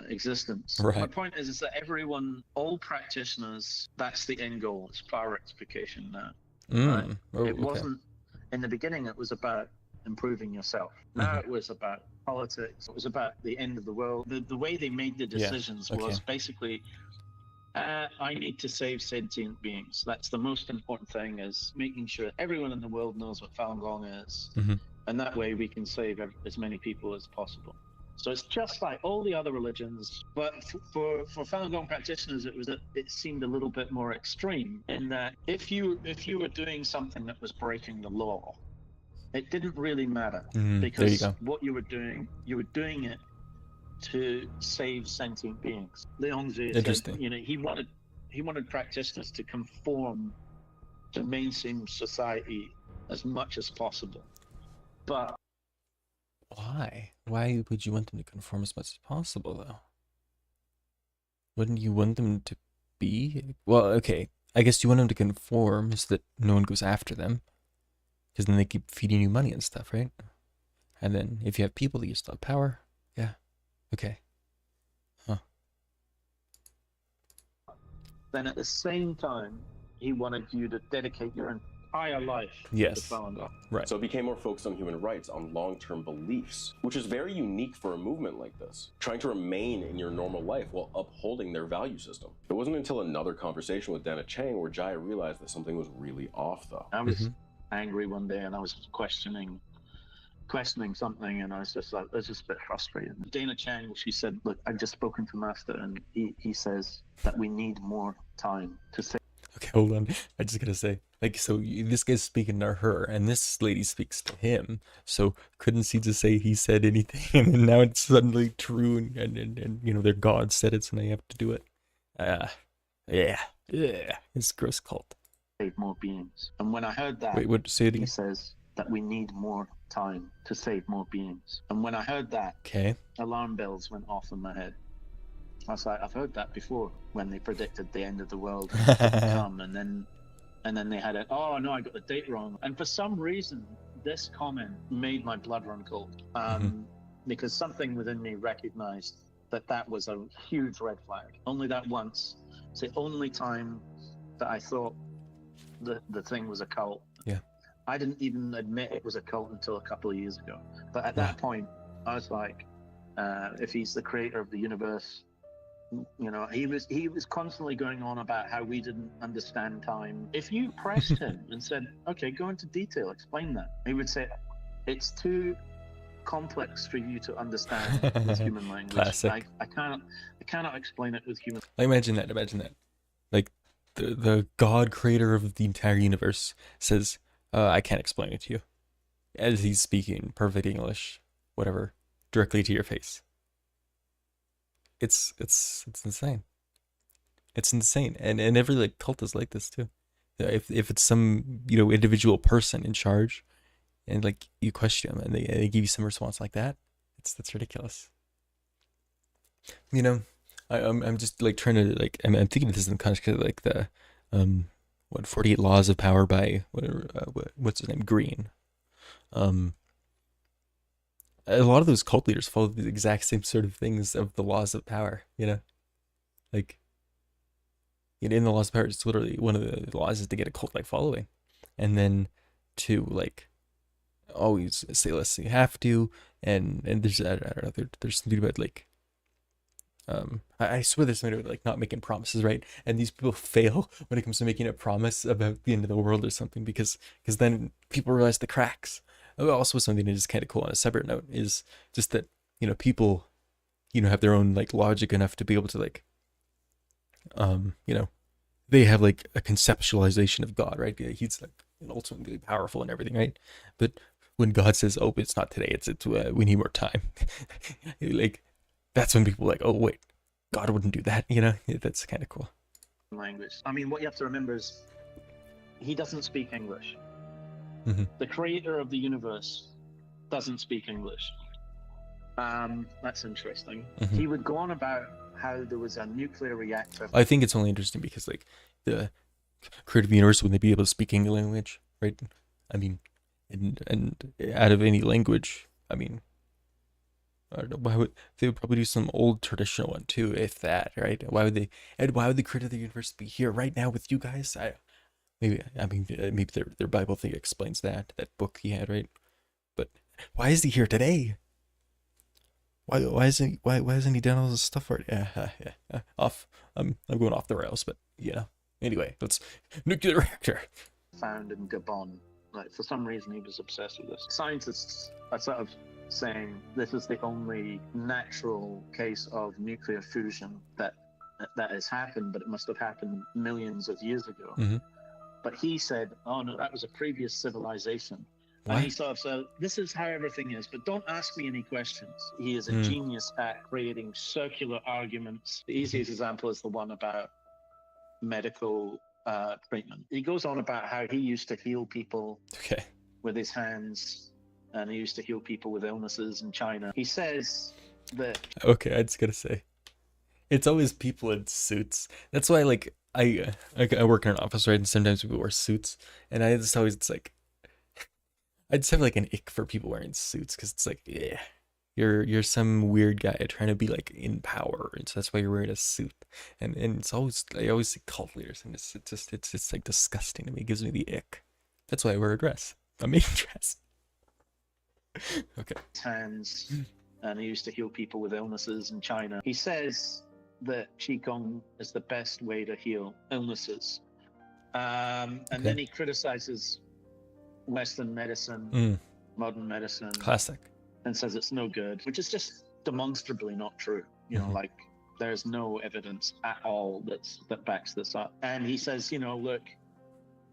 existence. Right. My point is that everyone, all practitioners, that's the end goal. It's Fa rectification now. Right? It wasn't in the beginning. It was about improving yourself. Now it was about politics. It was about the end of the world. The way they made the decisions was basically, I need to save sentient beings. That's the most important thing, is making sure everyone in the world knows what Falun Gong is, and that way we can save as many people as possible. So it's just like all the other religions, but for Falun Gong practitioners, it seemed a little bit more extreme, in that if you were doing something that was breaking the law, it didn't really matter, because what you were doing it to save sentient beings. Li Hongzhi said, he wanted practitioners to conform to mainstream society as much as possible, but why? Why would you want them to conform as much as possible, though? Wouldn't you want them to be? Well, okay. I guess you want them to conform so that no one goes after them. Because then they keep feeding you money and stuff, right? And then if you have people that you still have power, yeah. Okay. Then at the same time, he wanted you to dedicate your higher life. Yes. Right. So it became more focused on human rights, on long-term beliefs, which is very unique for a movement like this, trying to remain in your normal life while upholding their value system. It wasn't until another conversation with Dana Chang where Jaya realized that something was really off, though. I was angry one day and I was questioning something, and I was just like, it's just a bit frustrating. Dana Chang, she said, look, I've just spoken to Master, and he says that we need more time to say. Okay, hold on. I just gotta say, like, so this guy's speaking to her, and this lady speaks to him. So couldn't she just say he said anything, and now it's suddenly true, and you know their god said it, so now you have to do it. Yeah, it's a gross cult. Save more beings, and when I heard that, wait, what? Say it again. He says that we need more time to save more beings, and when I heard that, okay, alarm bells went off in my head. I was like, I've heard that before when they predicted the end of the world would come, and then they had it. Oh no, I got the date wrong. And for some reason, this comment made my blood run cold, because something within me recognized that was a huge red flag. Only that once. It's the only time that I thought the thing was a cult. Yeah. I didn't even admit it was a cult until a couple of years ago. But at that point, I was like, if he's the creator of the universe, you know, he was constantly going on about how we didn't understand time. If you pressed him and said, okay, go into detail, explain that, he would say, it's too complex for you to understand with human language. Classic. I cannot explain it with human. Like, imagine that. Like the God creator of the entire universe says, I can't explain it to you, as he's speaking perfect English, whatever, directly to your face. It's insane. It's insane, and every like cult is like this too. If it's some individual person in charge, and like you question them and they give you some response like that, that's ridiculous. I'm just like trying to like I'm thinking of this in the context of like the 48 Laws of Power by what's his name, Green. A lot of those cult leaders follow the exact same sort of things of the laws of power, like in the laws of power, it's literally one of the laws is to get a cult like following, and then to like always say less than you have to, and there's I don't know, there's something about like I swear there's something about like not making promises, right? And these people fail when it comes to making a promise about the end of the world or something, because then people realize the cracks. Also, something that is kind of cool on a separate note is just that people have their own like logic enough to be able to like they have like a conceptualization of God, right? He's like ultimately powerful and everything, right? But when God says, "Oh, it's not today. It's we need more time," like that's when people are like, "Oh, wait, God wouldn't do that," That's kind of cool. Language. I mean, what you have to remember is he doesn't speak English. Mm-hmm. The creator of the universe doesn't speak English. That's interesting. Mm-hmm. He would go on about how there was a nuclear reactor. I think it's only interesting because like the creator of the universe, wouldn't they be able to speak English language, right? I mean, and out of any language, I mean, I don't know, they would probably do some old traditional one too, if that, right? Why would the creator of the universe be here right now with you guys? Maybe their Bible thing explains that book he had, right? But why is he here today? Why hasn't he done all this stuff already? Yeah. Off. I'm going off the rails, but Anyway, let's nuclear reactor. Found in Gabon. Like for some reason he was obsessed with this. Scientists are sort of saying this is the only natural case of nuclear fusion that has happened, but it must have happened millions of years ago. Mm-hmm. But he said, oh no, that was a previous civilization. What? And he sort of said, this is how everything is, but don't ask me any questions. He is a genius at creating circular arguments. The easiest example is the one about medical treatment. He goes on about how he used to heal people with his hands, and he used to heal people with illnesses in China. He says that... Okay, I just gotta say, it's always people in suits. That's why, like, I work in an office, right, and sometimes people wear suits, and I just have like an ick for people wearing suits, because it's like, yeah, you're some weird guy trying to be like in power, and so that's why you're wearing a suit, and it's always, I always see cult leaders, and it's like disgusting to me. It gives me the ick. That's why I wear a dress. A maiden dress. Okay. Hands, and he used to heal people with illnesses in China. He says that Qigong is the best way to heal illnesses. And then he criticizes Western medicine, modern medicine. Classic. And says it's no good, which is just demonstrably not true. You know, like there's no evidence at all that backs this up. And he says, you know, look,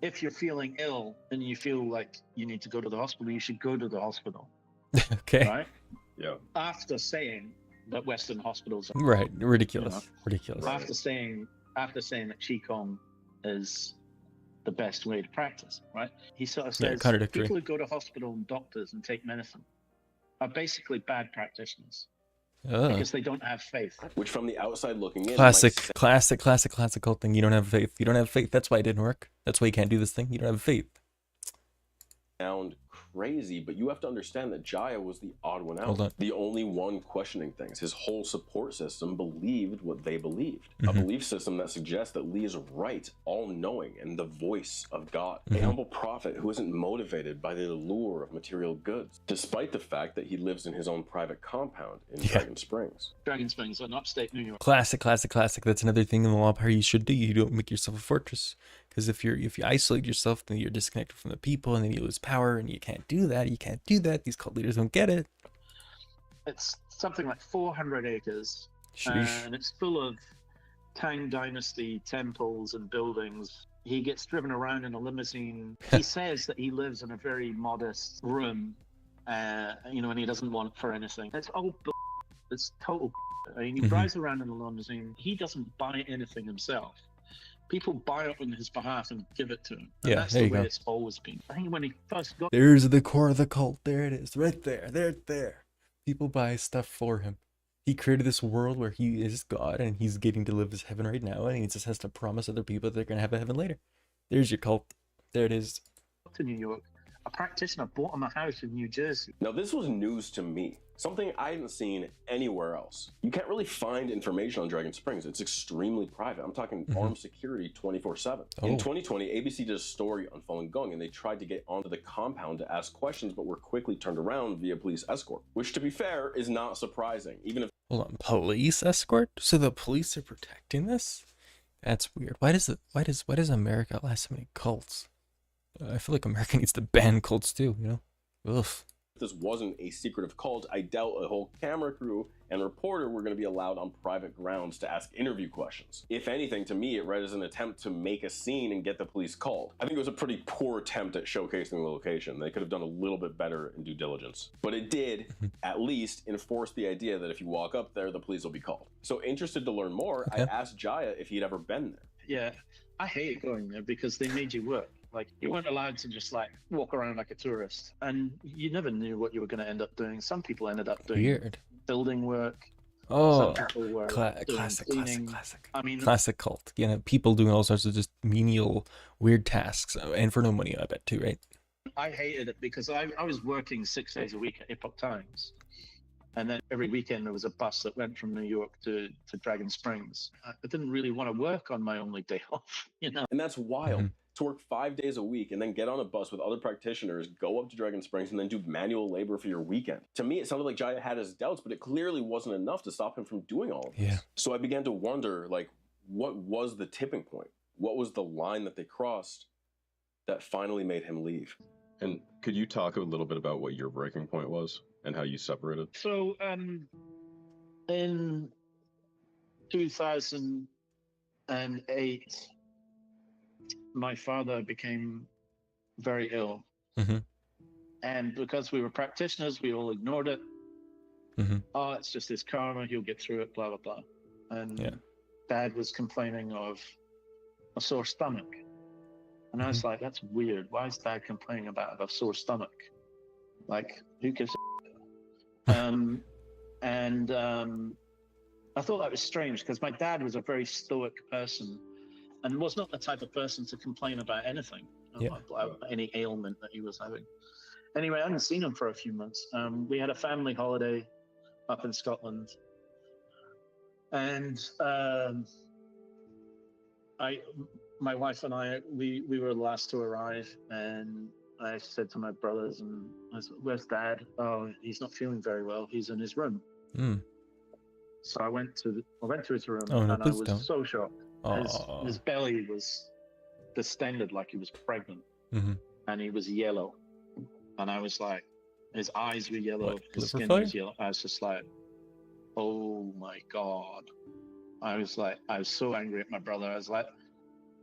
if you're feeling ill and you feel like you need to go to the hospital, you should go to the hospital. Okay. Right? Yeah. After saying that Western hospitals are right, ridiculous. You know, ridiculous. After saying that Qigong is the best way to practice, right? He sort of says people who go to hospital and doctors and take medicine are basically bad practitioners because they don't have faith. Which from the outside looking in, classic cult thing. You don't have faith. You don't have faith. That's why it didn't work. That's why you can't do this thing. You don't have faith. Sound crazy, but you have to understand that Jaya was the odd one Hold out, on. the only one questioning things. His whole support system believed what they believed, a belief system that suggests that Lee is right, all-knowing, and the voice of God, a humble prophet who isn't motivated by the allure of material goods, despite the fact that he lives in his own private compound in Dragon Springs. Dragon Springs in upstate New York. Classic. That's another thing in the law power you should do. You don't make yourself a fortress, because if you isolate yourself, then you're disconnected from the people, and then you lose power, and you can't do that. These cult leaders don't get it. It's something like 400 acres, Sheesh. and it's full of Tang Dynasty temples and buildings. He gets driven around in a limousine. He says that he lives in a very modest room, you know, and he doesn't want for anything. It's all it's total. I mean, he drives around in a limousine. He doesn't buy anything himself. People buy it on his behalf and give it to him. And that's the way it's always been. I think when he first got... There's the core of the cult. There it is. Right there. There. People buy stuff for him. He created this world where he is God, and he's getting to live his heaven right now, and he just has to promise other people that they're going to have a heaven later. There's your cult. There it is. To New York, a practitioner bought him a house in New Jersey. Now, this was news to me. Something I hadn't seen anywhere else. You can't really find information on Dragon Springs. It's extremely private. I'm talking armed security 24/7. In 2020, ABC did a story on Falun Gong, and they tried to get onto the compound to ask questions, but were quickly turned around via police escort, which, to be fair, is not surprising. Even if Hold on, police escort? So the police are protecting this? That's weird. Why does America allow so many cults? I feel like America needs to ban cults too, you know? Oof. If this wasn't a secretive cult, I doubt a whole camera crew and reporter were going to be allowed on private grounds to ask interview questions. If anything, to me, it read as an attempt to make a scene and get the police called. I think it was a pretty poor attempt at showcasing the location. They could have done a little bit better in due diligence. But it did, at least, enforce the idea that if you walk up there, the police will be called. So interested to learn more, I asked Jaya if he'd ever been there. Yeah, I hate going there because they made you work. Like, you weren't allowed to just like walk around like a tourist, and you never knew what you were going to end up doing. Some people ended up doing building work. Oh, some people were classic. I mean, classic cult. You know, people doing all sorts of just menial, weird tasks, and for no money, I bet too, right? I hated it because I was working 6 days a week at Epoch Times, and then every weekend there was a bus that went from New York to Dragon Springs. I didn't really want to work on my only day off, you know. And that's wild. To work 5 days a week and then get on a bus with other practitioners, go up to Dragon Springs, and then do manual labor for your weekend. To me, it sounded like Jaya had his doubts, but it clearly wasn't enough to stop him from doing all of this. So I began to wonder, like, what was the tipping point? What was the line that they crossed that finally made him leave? And could you talk a little bit about what your breaking point was and how you separated? So, in 2008, my father became very ill. And because we were practitioners, we all ignored it. Oh, it's just his karma, he'll get through it, blah, blah, blah. And Dad was complaining of a sore stomach. And I was like, that's weird. Why is Dad complaining about a sore stomach? Like, who gives a I thought that was strange because my dad was a very stoic person and was not the type of person to complain about anything, about any ailment that he was having. Anyway, I hadn't seen him for a few months. We had a family holiday up in Scotland. And my wife and I, we were the last to arrive, and I said to my brothers, and I said, "Where's Dad?" "Oh, he's not feeling very well. He's in his room." So I went to his room, Oh no, and I please was don't. so shocked. His belly was distended like he was pregnant, and he was yellow, and I was like, his eyes were yellow, his skin was yellow. I was just like, oh my God. I was so angry at my brother. I was like,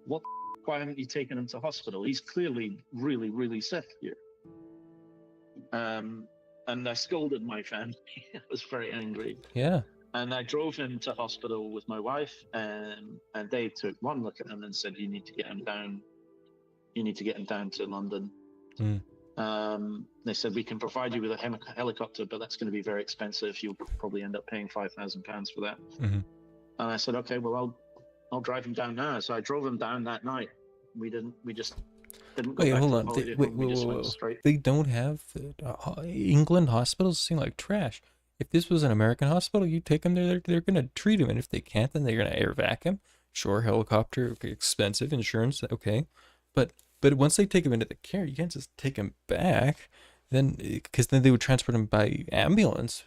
what? Why haven't you taken him to hospital? He's clearly really, really sick here. And I scolded my family. I was very angry. Yeah. And I drove him to hospital with my wife, and they took one look at him and said, "You need to get him down. You need to get him down to London." They said, "We can provide you with a helicopter, but that's going to be very expensive. You'll probably end up paying £5,000 for that." And I said, "Okay, well, I'll drive him down now." So I drove him down that night. We just didn't go Wait, back hold to on. the holiday home. We just went straight. They don't have England hospitals seem like trash. If this was an American hospital, you take him there, they're gonna treat him, and if they can't, then they're gonna air vac him. Sure, helicopter, okay, expensive, insurance, okay, but once they take him into the care, you can't just take him back. Then, because then they would transport him by ambulance.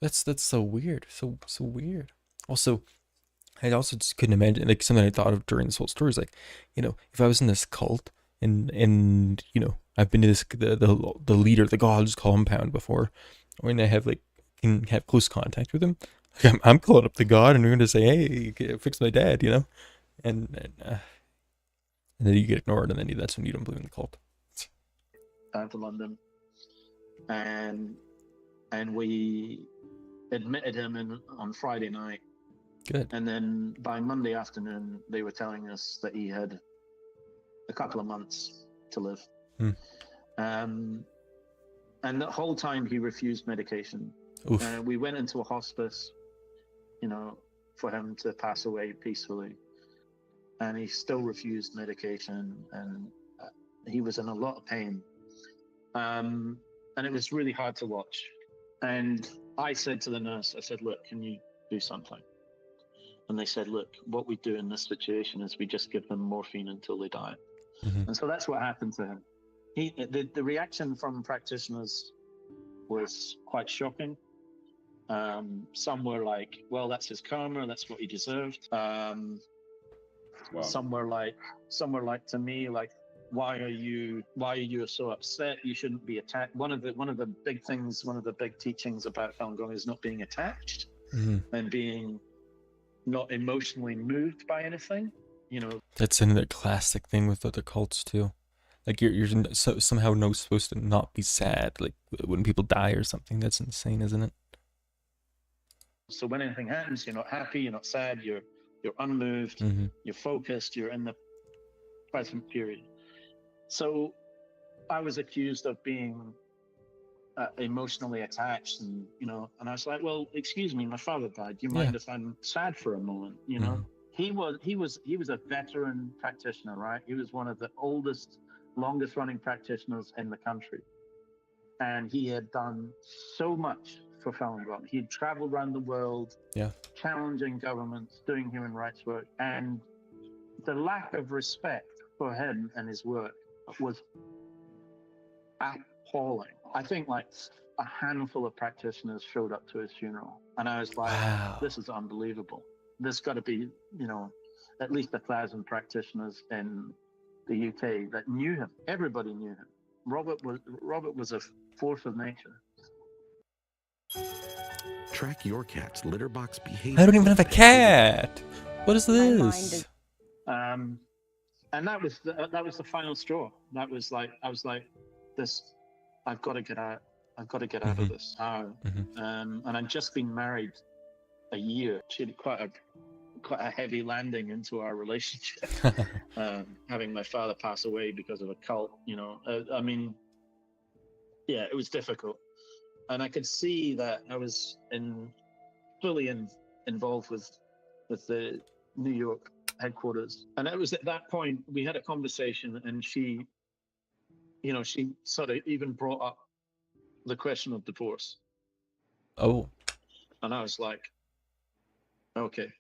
That's so weird, so weird. Also, I also just couldn't imagine, like, something I thought of during this whole story is like, if I was in this cult and I've been to this the leader, the god's compound before, when I have can have close contact with him, like, I'm calling up the god and we're gonna say, hey, fix my dad, and then you get ignored, and then that's when you don't believe in the cult. Down to London, and we admitted him on Friday night. Good. And then by Monday afternoon, they were telling us that he had a couple of months to live. And the whole time he refused medication. We went into a hospice, for him to pass away peacefully. And he still refused medication, and he was in a lot of pain. And it was really hard to watch. And I said to the nurse, I said, "Look, can you do something?" And they said, "Look, what we do in this situation is we just give them morphine until they die." And so that's what happened to him. The reaction from practitioners was quite shocking. Some were like, "Well, that's his karma. That's what he deserved." Some were like to me, like, why are you so upset? You shouldn't be attacked. One of the big things, one of the big teachings about Falun Gong is not being attached and being not emotionally moved by anything. That's another classic thing with other cults too. Like, you're somehow supposed to not be sad, like when people die or something. That's insane, isn't it? So when anything happens, you're not happy, you're not sad, you're unmoved, you're focused, you're in the present period. So I was accused of being emotionally attached, and and I was like, "Well, excuse me, my father died. Do you mind if I'm sad for a moment?" He was a veteran practitioner, right? He was one of the oldest, longest running practitioners in the country, and he had done so much for Falun Gong. He had traveled around the world, challenging governments, doing human rights work, and the lack of respect for him and his work was appalling. I think like a handful of practitioners showed up to his funeral, and I was like, wow, this is unbelievable. There's got to be, at least 1,000 practitioners in the UK that knew him. Everybody knew him. Robert was a force of nature. Track your cat's litter box behavior. I don't even have a cat. What is this? And that was the final straw. That was like, I was like, this, I've got to get out. I've got to get out of this. And I'd just been married a year. She had quite a heavy landing into our relationship. Having my father pass away because of a cult, I mean, yeah, it was difficult. And I could see that I was fully involved with the New York headquarters. And it was at that point we had a conversation, and she sort of even brought up the question of divorce. Oh. And I was like, okay,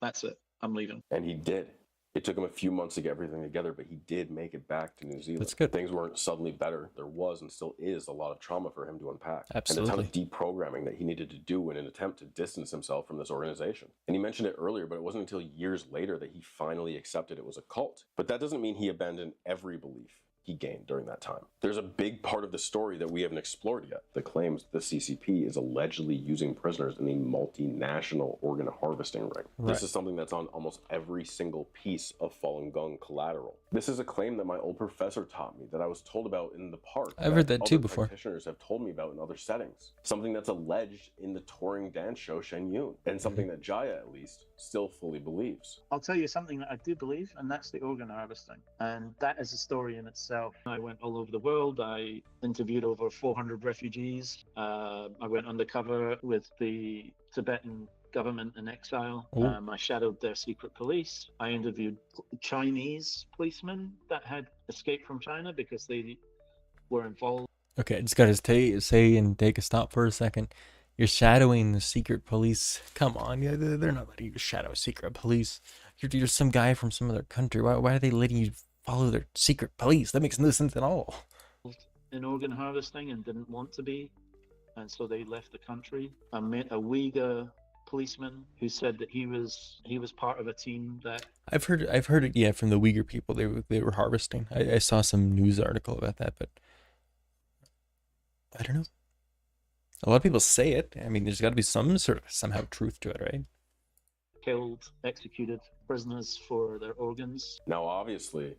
that's it. I'm leaving. And he did. It took him a few months to get everything together, but he did make it back to New Zealand. That's good. Things weren't suddenly better. There was and still is a lot of trauma for him to unpack. Absolutely. And a ton of deprogramming that he needed to do in an attempt to distance himself from this organization. And he mentioned it earlier, but it wasn't until years later that he finally accepted it was a cult. But that doesn't mean he abandoned every belief he gained during that time. There's a big part of the story that we haven't explored yet that claims the CCP is allegedly using prisoners in a multinational organ harvesting ring. Right. This is something that's on almost every single piece of Falun Gong collateral. This is a claim that my old professor taught me, that I was told about in the park. I've heard that too other before. Practitioners have told me about in other settings. Something that's alleged in the touring dance show Shen Yun, and something that Jaya, at least, still fully believes. I'll tell you something that I do believe, and that's the organ harvesting. And that is a story in itself. I went all over the world. I interviewed over 400 refugees. I went undercover with the Tibetan government in exile. I shadowed their secret police. I interviewed Chinese policemen that had escaped from China because they were involved. Okay, I just gotta say and take a stop for a second. You're shadowing the secret police. Come on, they're not letting you shadow secret police. You're some guy from some other country. Why are they letting you follow their secret police? That makes no sense at all. In organ harvesting and didn't want to be, and so they left the country. I met a Uyghur policeman who said that he was part of a team that I've heard it, yeah, from the Uyghur people. They were harvesting. I saw some news article about that, but I don't know. A lot of people say it. I mean, there's got to be some sort of somehow truth to it, right? killed, executed prisoners for their organs. Now, obviously,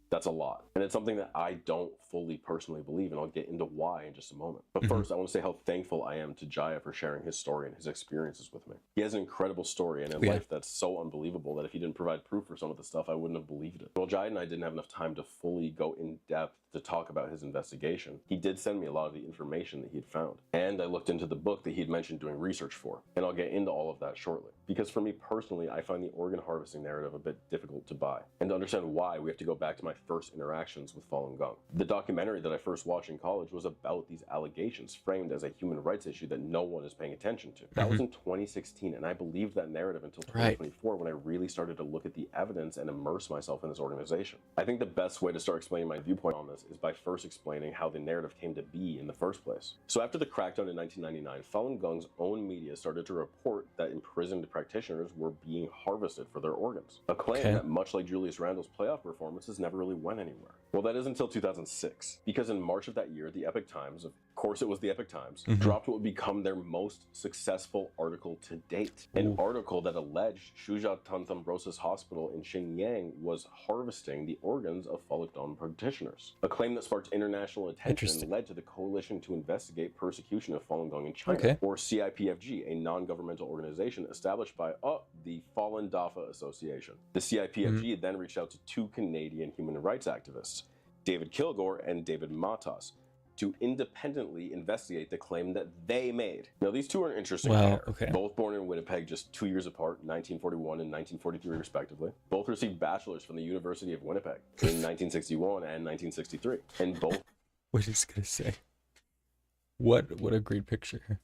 that's a lot. And it's something that I don't fully personally believe, and I'll get into why in just a moment. But first, I want to say how thankful I am to Jaya for sharing his story and his experiences with me. He has an incredible story and a life that's so unbelievable that if he didn't provide proof for some of the stuff, I wouldn't have believed it. Well, Jaya and I didn't have enough time to fully go in depth to talk about his investigation. He did send me a lot of the information that he had found. And I looked into the book that he had mentioned doing research for. And I'll get into all of that shortly. Because for me personally, I find the organ harvesting narrative a bit difficult to buy. And to understand why, we have to go back to my first interactions with Falun Gong. The documentary that I first watched in college was about these allegations framed as a human rights issue that no one is paying attention to. That was in 2016, and I believed that narrative until 2024 when I really started to look at the evidence and immerse myself in this organization. I think the best way to start explaining my viewpoint on this is by first explaining how the narrative came to be in the first place. So after the crackdown in 1999, Falun Gong's own media started to report that imprisoned practitioners were being harvested for their organs. A claim that, much like Julius Randle's playoff performances, never really went anywhere. Well, that is until 2006, because in March of that year, the Epoch Times, of course it was the Epoch Times, dropped what would become their most successful article to date. An article that alleged Suzhou Tanthambrosis Hospital in Shenyang was harvesting the organs of Falun Gong practitioners. A claim that sparked international attention and led to the Coalition to Investigate Persecution of Falun Gong in China, or CIPFG, a non-governmental organization established by the Falun Dafa Association. The CIPFG then reached out to two Canadian human rights activists, David Kilgore and David Matas, to independently investigate the claim that they made. Now, these two are an interesting pair. Both born in Winnipeg just 2 years apart, 1941 and 1943 respectively. Both received bachelors from the University of Winnipeg in 1961 and 1963. And both... What is gonna say? What a great picture.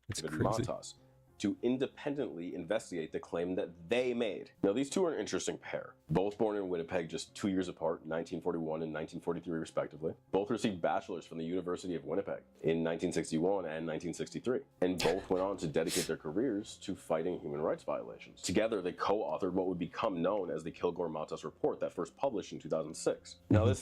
It's David crazy. Matas, to independently investigate the claim that they made. Now, these two are an interesting pair. Both born in Winnipeg just 2 years apart, 1941 and 1943 respectively. Both received bachelors from the University of Winnipeg in 1961 and 1963. And both went on to dedicate their careers to fighting human rights violations. Together, they co-authored what would become known as the Kilgore-Matas Report that first published in 2006. Now, this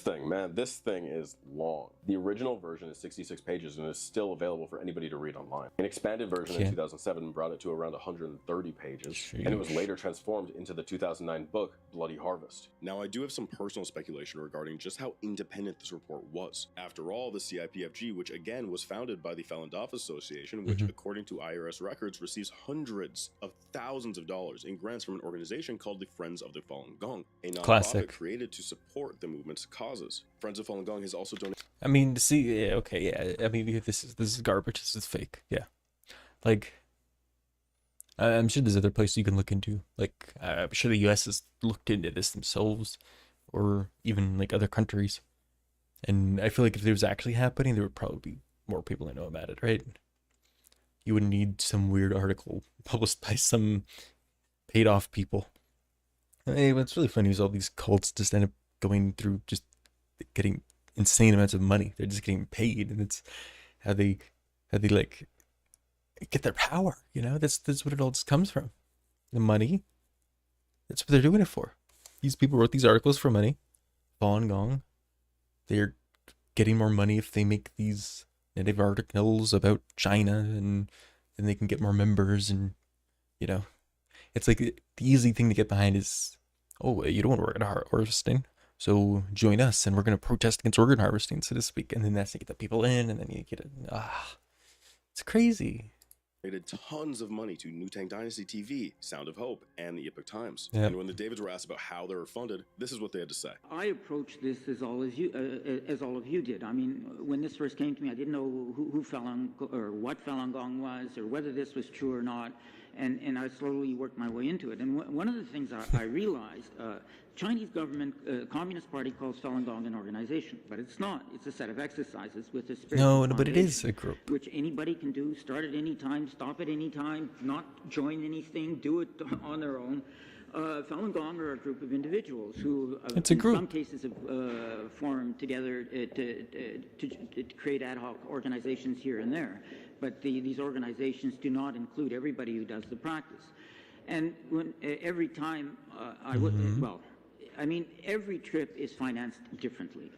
thing is long. The original version is 66 pages and is still available for anybody to read online. An expanded version in 2007 brought it to around 130 pages, and it was later transformed into the 2009 book, Bloody Harvest. Now, I do have some personal speculation regarding just how independent this report was. After all, the CIPFG, which again was founded by the Falun Dafa Association, which according to IRS records receives hundreds of thousands of dollars in grants from an organization called the Friends of the Falun Gong, a nonprofit created to support the movement's causes. Friends of Falun Gong has also donated... I mean, see, I mean, this is garbage. This is fake. Yeah. Like... I'm sure there's other places you can look into. Like, I'm sure the US has looked into this themselves, or even like other countries. And I feel like if it was actually happening, there would probably be more people that know about it, right? You wouldn't need some weird article published by some paid off people Hey, what's really funny is all these cults just end up going through just getting insane amounts of money. They're just getting paid, and it's how they like get their power. You know, that's what it all just comes from. The money. That's what they're doing it for. These people wrote these articles for money. Falun Gong. They're getting more money if they make these negative articles about China, and then they can get more members. And you know, it's like the easy thing to get behind is, oh, you don't want to work at harvesting, so join us, and we're going to protest against organ harvesting, so to speak. And then that's to get the people in, and then you get it. It's crazy. Donated tons of money to New Tang Dynasty TV, Sound of Hope, and the Epoch Times. Yep. And when the Davids were asked about how they were funded, this is what they had to say. I approached this as all of you did. I mean, when this first came to me, I didn't know who Falun or what Falun Gong was, or whether this was true or not. And I slowly worked my way into it. And one of the things I realized, Chinese government, Communist Party calls Falun Gong an organization, but it's not. It's a set of exercises with a spiritual No, but it is a group. which anybody can do, start at any time, stop at any time, not join anything, do it on their own. Falun Gong are a group of individuals who, It's a in group. some cases, have formed together to create ad hoc organizations here and there. But these organizations do not include everybody who does the practice. And every time I would, well, I mean, every trip is financed differently.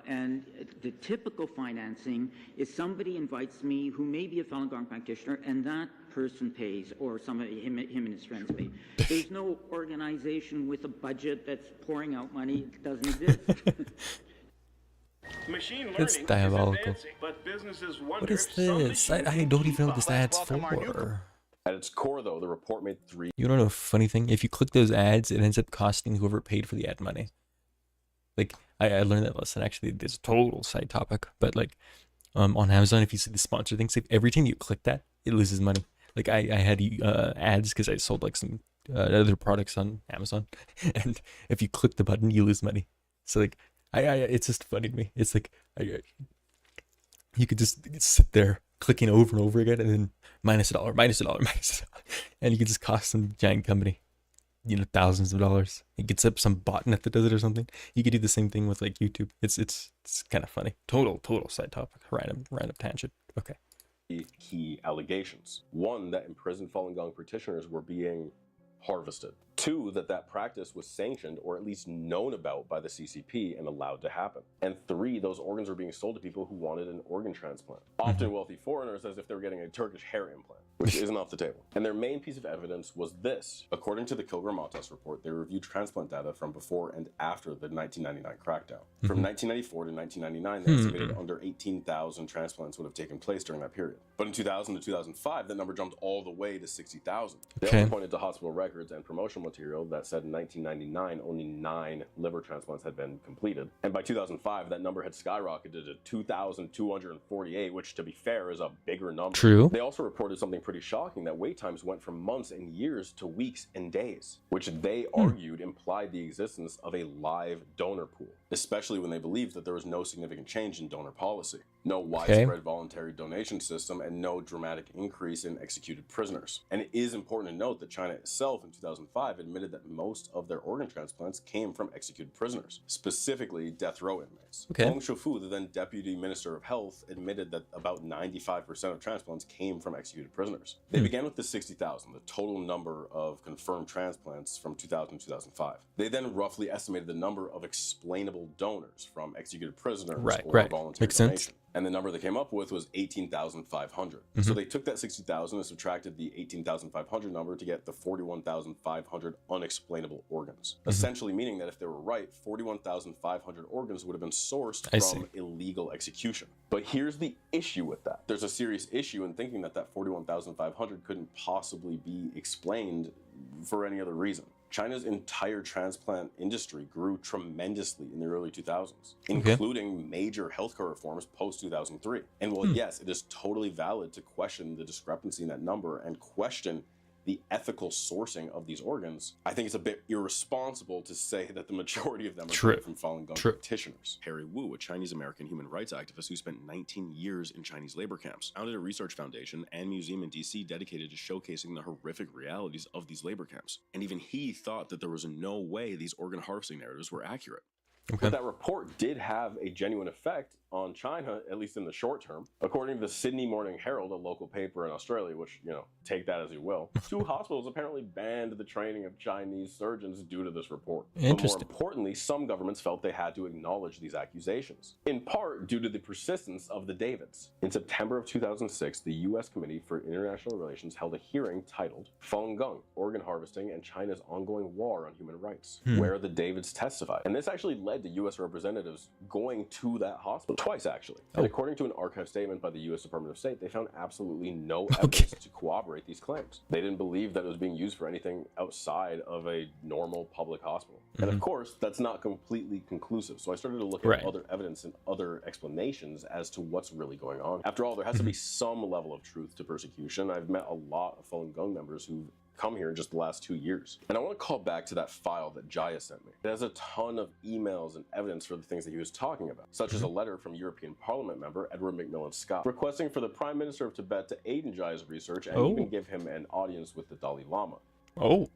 And the typical financing is somebody invites me who may be a Falun Gong practitioner, and that person pays, or him and his friends pay. There's no organization with a budget that's pouring out money. It doesn't exist. Machine learning It's diabolical. is advancing, but businesses wonder What is if some this? machines I don't even know what this keep up. ad's Welcome our new for. At its core, though, the report made three. You don't know a funny thing? If you click those ads, it ends up costing whoever paid for the ad money. Like, I learned that lesson, actually. It's a total side topic. But, like, on Amazon, if you see the sponsor thing, say every time you click that, it loses money. Like, I had ads because I sold, like, some other products on Amazon. And if you click the button, you lose money. So, like, it's just funny to me. It's like, you could just sit there clicking over and over again, and then minus $1, minus $1, minus $1, and you could just cost some giant company, you know, thousands of dollars. It gets up some botnet that does it or something. You could do the same thing with like YouTube. It's kind of funny. Total side topic. Random tangent. Okay. Key allegations. One, that imprisoned Falun Gong practitioners were being harvested. Two, that practice was sanctioned or at least known about by the CCP and allowed to happen. And three, those organs were being sold to people who wanted an organ transplant. Often wealthy foreigners, as if they were getting a Turkish hair implant, which isn't off the table. And their main piece of evidence was this. According to the Kilgore-Matas report, they reviewed transplant data from before and after the 1999 crackdown. From 1994 to 1999, they estimated under 18,000 transplants would have taken place during that period. But in 2000 to 2005, that number jumped all the way to 60,000. They also pointed to hospital records and promotional material that said in 1999 only 9 liver transplants had been completed, and by 2005 that number had skyrocketed to 2,248, which, to be fair, is a bigger number. True. They also reported something pretty shocking, that wait times went from months and years to weeks and days, which they argued implied the existence of a live donor pool, especially when they believed that there was no significant change in donor policy, no widespread voluntary donation system, and no dramatic increase in executed prisoners. And it is important to note that China itself in 2005 admitted that most of their organ transplants came from executed prisoners, specifically death row inmates. Hong Shoufu, the then Deputy Minister of Health, admitted that about 95% of transplants came from executed prisoners. They began with the 60,000, the total number of confirmed transplants from 2000 to 2005. They then roughly estimated the number of explainable donors from executed prisoners or voluntary Makes donation. sense. And the number they came up with was 18,500. So they took that 60,000 and subtracted the 18,500 number to get the 41,500 unexplainable organs. Essentially meaning that if they were right, 41,500 organs would have been sourced from illegal execution. But here's the issue with that. There's a serious issue in thinking that 41,500 couldn't possibly be explained for any other reason. China's entire transplant industry grew tremendously in the early 2000s, including major healthcare reforms post-2003. And while yes, it is totally valid to question the discrepancy in that number and question the ethical sourcing of these organs, I think it's a bit irresponsible to say that the majority of them are coming from Falun Gong practitioners. Harry Wu, a Chinese-American human rights activist who spent 19 years in Chinese labor camps, founded a research foundation and museum in DC dedicated to showcasing the horrific realities of these labor camps. And even he thought that there was no way these organ harvesting narratives were accurate. But that report did have a genuine effect on China, at least in the short term. According to the Sydney Morning Herald, a local paper in Australia, which, you know, take that as you will, 2 hospitals apparently banned the training of Chinese surgeons due to this report. But more importantly, some governments felt they had to acknowledge these accusations, in part due to the persistence of the Davids. In September of 2006, the U.S. Committee for International Relations held a hearing titled Falun Gong, Organ Harvesting and China's Ongoing War on Human Rights, where the Davids testified. And this actually led to U.S. representatives going to that hospital twice, actually. And according to an archive statement by the U.S. Department of State, they found absolutely no evidence to corroborate these claims. They didn't believe that it was being used for anything outside of a normal public hospital. And of course, that's not completely conclusive. So I started to look at other evidence and other explanations as to what's really going on. After all, there has to be some level of truth to persecution. I've met a lot of Falun Gong members who've come here in just the last 2 years. And I want to call back to that file that Jaya sent me. It has a ton of emails and evidence for the things that he was talking about, such as a letter from European Parliament member Edward Macmillan Scott, requesting for the Prime Minister of Tibet to aid in Jaya's research and even give him an audience with the Dalai Lama.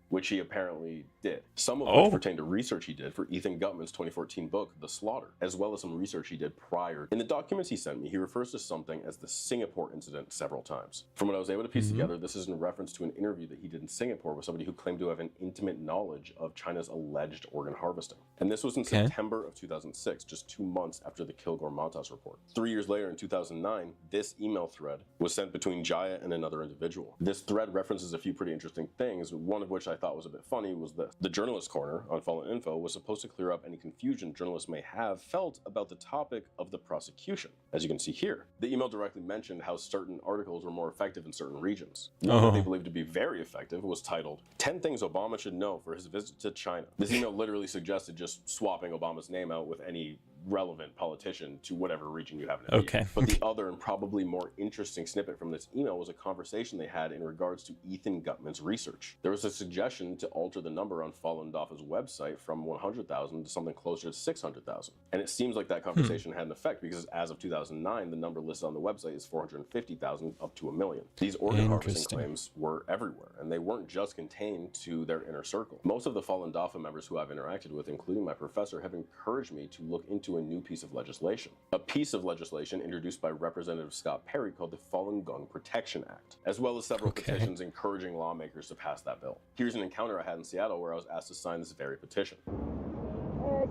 Which he apparently did. Some of which pertain to research he did for Ethan Gutman's 2014 book, The Slaughter, as well as some research he did prior. In the documents he sent me, he refers to something as the Singapore incident several times. From what I was able to piece together, this is in reference to an interview that he did in Singapore with somebody who claimed to have an intimate knowledge of China's alleged organ harvesting. And this was in September of 2006, just 2 months after the Kilgore-Matas report. 3 years later, in 2009, this email thread was sent between Jaya and another individual. This thread references a few pretty interesting things, one of which I thought was a bit funny was this. The Journalist Corner on Fallen Info was supposed to clear up any confusion journalists may have felt about the topic of the prosecution. As you can see here, the email directly mentioned how certain articles were more effective in certain regions. One that they believed to be very effective was titled, 10 Things Obama Should Know for His Visit to China. This email literally suggested just swapping Obama's name out with any relevant politician to whatever region you happen to be in. But the other and probably more interesting snippet from this email was a conversation they had in regards to Ethan Gutman's research. There was a suggestion to alter the number on Falun Dafa's website from 100,000 to something closer to 600,000. And it seems like that conversation had an effect because as of 2009, the number listed on the website is 450,000 up to 1 million. These organ harvesting claims were everywhere, and they weren't just contained to their inner circle. Most of the Falun Dafa members who I've interacted with, including my professor, have encouraged me to look into a new piece of legislation. A piece of legislation introduced by Representative Scott Perry called the Falun Gong Protection Act, as well as several petitions encouraging lawmakers to pass that bill. Here's an encounter I had in Seattle where I was asked to sign this very petition. Very,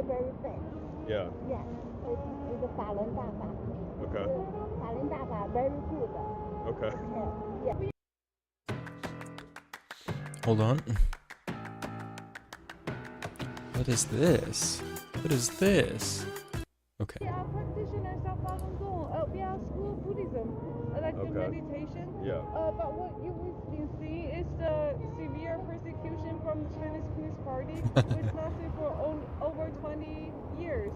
very bad. Yeah. Yeah. It's a Falun Dafa. Okay. Falun Dafa, very good. Okay. Yeah. Hold on. What is this? What is this? Okay. We are practitioners of Falun Gong. We are school Buddhism, like the meditation. Yeah. But what you will see is the severe persecution from the Chinese Communist Party, which lasted for over 20 years.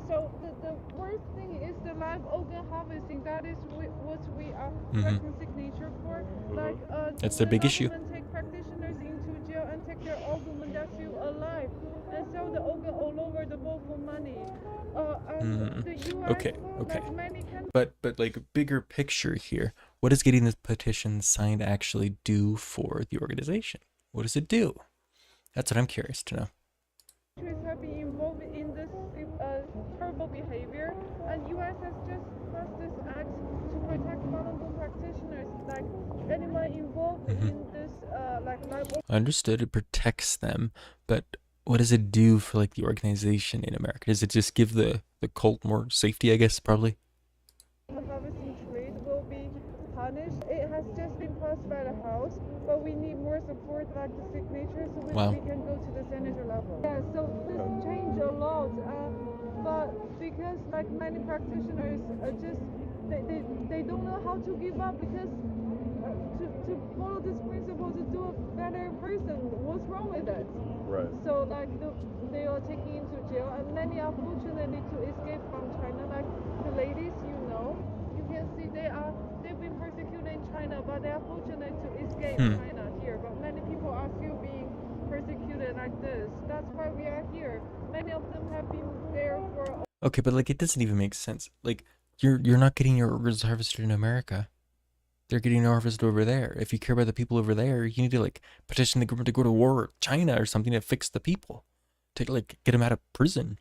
So the worst thing is the live organ harvesting. That is what we are writing signature for. Like that's their big issue. Take practitioners into jail and take their organ when they're still alive, and sell the organ all over the world for money. The US, okay. Like but like bigger picture here, what does getting this petition signed actually do for the organization? What does it do? That's what I'm curious to know. Countries have been involved in this terrible behavior, and US has just passed this act to protect Falun Gong practitioners, like anyone involved in this Understood, it protects them, but what does it do for like the organization in America? Does it just give the cult more safety, I guess, probably? The harvesting trade will be punished. It has just been passed by the House, but we need more support, like the signatures, so we can go to the senator level. Yeah, so this changed a lot, but because like many practitioners just they don't know how to give up, because to follow this principle to do a better person, what's wrong with it? Right. So like they are taken into jail, and many are fortunately to escape from China. Like the ladies, you can see they've been persecuted in China, but they are fortunate to escape China here. But many people are still being persecuted like this. That's why we are here. Many of them have been there for. Okay, but like it doesn't even make sense. Like you're not getting your organs harvested in America. They're getting harvested over there. If you care about the people over there, you need to like petition the government to go to war with China or something to fix the people, to like get them out of prison.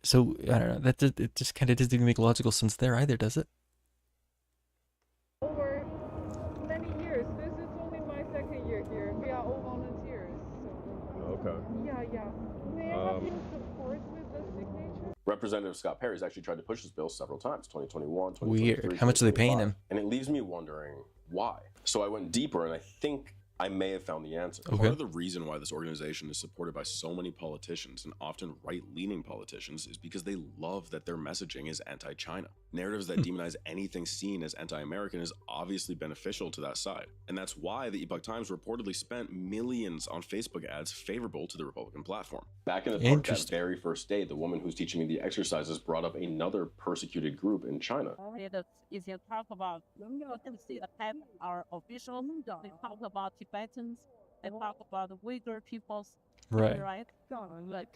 So I don't know. It just kind of doesn't even make logical sense there either, does it? Over many years. This is only my second year here. We are all volunteers. So. Okay. Yeah. May I have your support with the signature? Representative Scott Perry's actually tried to push this bill several times, 2021, 2023. Weird. How much are they paying him? And it leaves me wondering why. So I went deeper, and I think I may have found the answer. Okay. Part of the reason why this organization is supported by so many politicians, and often right-leaning politicians, is because they love that their messaging is anti-China. Narratives that demonize anything seen as anti-American is obviously beneficial to that side. And that's why the Epoch Times reportedly spent millions on Facebook ads favorable to the Republican platform. Back in the park that very first day, the woman who's teaching me the exercises brought up another persecuted group in China. If you talk about, you can see the type our officials, they talk about Tibetans, they talk about the Uyghur peoples, right? Like,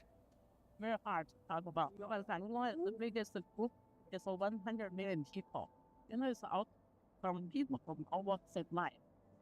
very hard to talk about. Because the biggest group is 100 million people. It's out from people from all walks of life.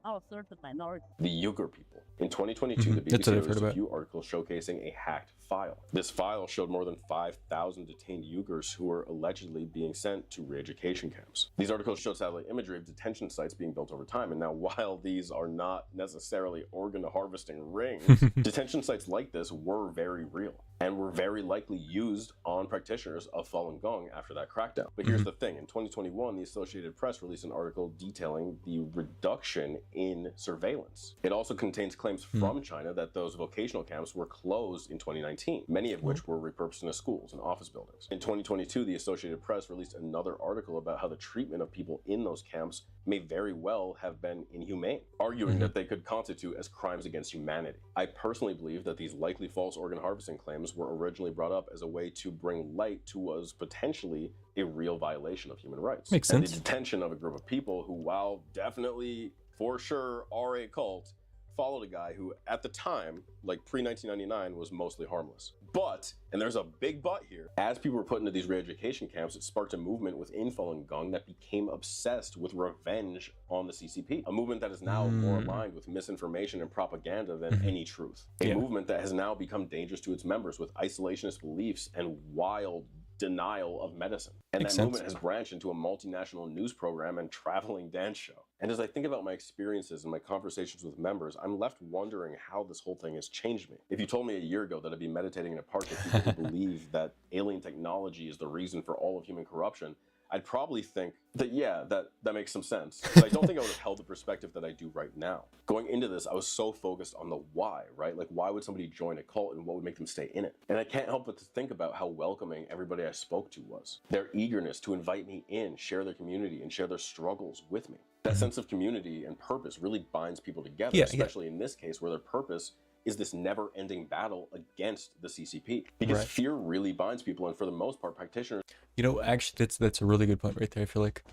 Our certain minority. The Uyghur people. In 2022, the BBC released a few articles showcasing a hacked file. This file showed more than 5,000 detained Uyghurs who were allegedly being sent to re-education camps. These articles showed satellite imagery of detention sites being built over time, and now while these are not necessarily organ harvesting rings, detention sites like this were very real and were very likely used on practitioners of Falun Gong after that crackdown. But here's the thing, in 2021, the Associated Press released an article detailing the reduction in surveillance. It also contains claims from China that those vocational camps were closed in 2019, many of which were repurposed into schools and office buildings. In 2022, the Associated Press released another article about how the treatment of people in those camps may very well have been inhumane, arguing that they could constitute as crimes against humanity. I personally believe that these likely false organ harvesting claims were originally brought up as a way to bring light to what was potentially a real violation of human rights. Makes sense. And the detention of a group of people who, while definitely for sure are a cult, followed a guy who at the time, like pre-1999, was mostly harmless. But, and there's a big but here, as people were put into these re-education camps, it sparked a movement within Falun Gong that became obsessed with revenge on the CCP. A movement that is now more aligned with misinformation and propaganda than any truth. A movement that has now become dangerous to its members with isolationist beliefs and wild denial of medicine. And that movement has branched into a multinational news program and traveling dance show. And as I think about my experiences and my conversations with members, I'm left wondering how this whole thing has changed me. If you told me a year ago that I'd be meditating in a park with people who believe that alien technology is the reason for all of human corruption, I'd probably think that, yeah, that makes some sense. But I don't think I would have held the perspective that I do right now. Going into this, I was so focused on the why, right? Like, why would somebody join a cult and what would make them stay in it? And I can't help but to think about how welcoming everybody I spoke to was. Their eagerness to invite me in, share their community, and share their struggles with me. That sense of community and purpose really binds people together, especially in this case where their purpose is this never-ending battle against the CCP. Because fear really binds people, and for the most part, practitioners... You know, actually, that's a really good point right there. I feel like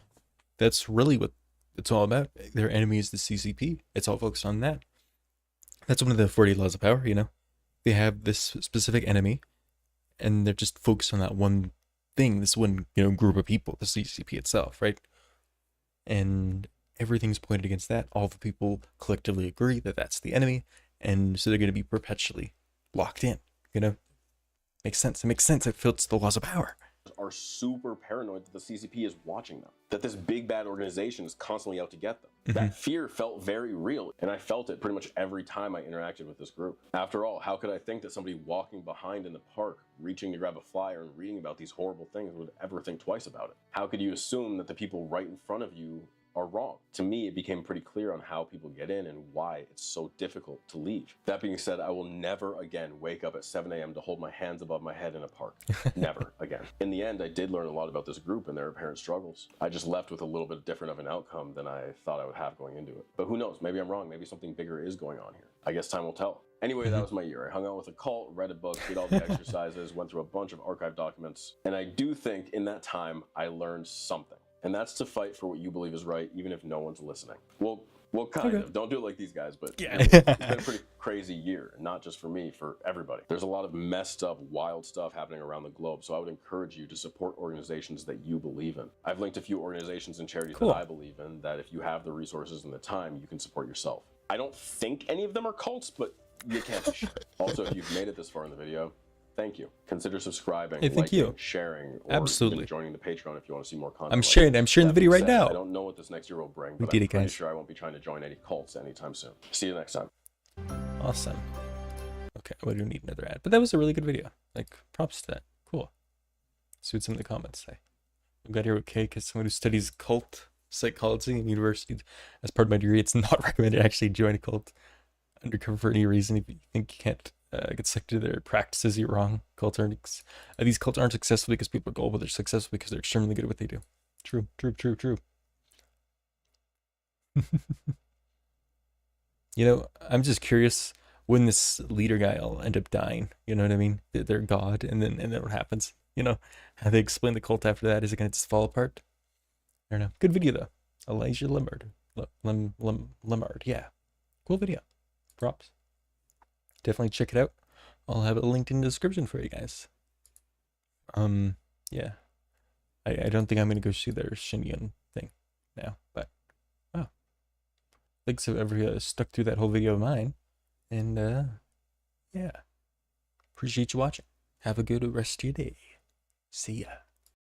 that's really what it's all about. Their enemy is the CCP. It's all focused on that. That's one of the 48 laws of power, you know. They have this specific enemy, and they're just focused on that one thing, this one, you know, group of people, the CCP itself, right? And everything's pointed against that. All the people collectively agree that that's the enemy, and so they're going to be perpetually locked in, you know? Makes sense. It makes sense. It fits the laws of power. Are super paranoid that the CCP is watching them, that this big bad organization is constantly out to get them. That fear felt very real, and I felt it pretty much every time I interacted with this group. After all, how could I think that somebody walking behind in the park, reaching to grab a flyer and reading about these horrible things would ever think twice about it? How could you assume that the people right in front of you are wrong? To me, it became pretty clear on how people get in and why it's so difficult to leave. That being said, I will never again wake up at 7 a.m. to hold my hands above my head in a park. Never again. In the end, I did learn a lot about this group and their apparent struggles. I just left with a little bit different of an outcome than I thought I would have going into it. But who knows? Maybe I'm wrong. Maybe something bigger is going on here. I guess time will tell. Anyway, that was my year. I hung out with a cult, read a book, did all the exercises, went through a bunch of archive documents, and I do think in that time I learned something. And that's to fight for what you believe is right, even if no one's listening. Well, kind of. Don't do it like these guys, but yeah. Really, it's been a pretty crazy year, not just for me, for everybody. There's a lot of messed up, wild stuff happening around the globe, so I would encourage you to support organizations that you believe in. I've linked a few organizations and charities that I believe in, that if you have the resources and the time, you can support yourself. I don't think any of them are cults, but you can't be sure. Also, if you've made it this far in the video, thank you. Consider subscribing, liking, sharing, or even joining the Patreon if you want to see more content. I'm sharing the video right now. I don't know what this next year will bring, but I'm pretty sure I won't be trying to join any cults anytime soon. See you next time. Awesome. Okay, we don't need another ad, but that was a really good video. Like, props to that. Cool. Let's see what some of the comments say. We got here with Kay, because someone who studies cult psychology in university. As part of my degree, it's not recommended to actually join a cult undercover for any reason. If you think you can't get sucked into their practices, you're wrong. These cults aren't successful because people are gullible. They're successful because they're extremely good at what they do. True. You know, I'm just curious when this leader guy will end up dying. You know what I mean? They're God, and then what happens? You know, how they explain the cult after that? Is it gonna just fall apart? I don't know. Good video though. Elijah Lemard. Lemard. Yeah. Cool video. Props. Definitely check it out. I'll have it linked in the description for you guys. Yeah. I don't think I'm gonna go see their Shenyun thing now, but wow. Thanks for ever stuck through that whole video of mine. And yeah. Appreciate you watching. Have a good rest of your day. See ya.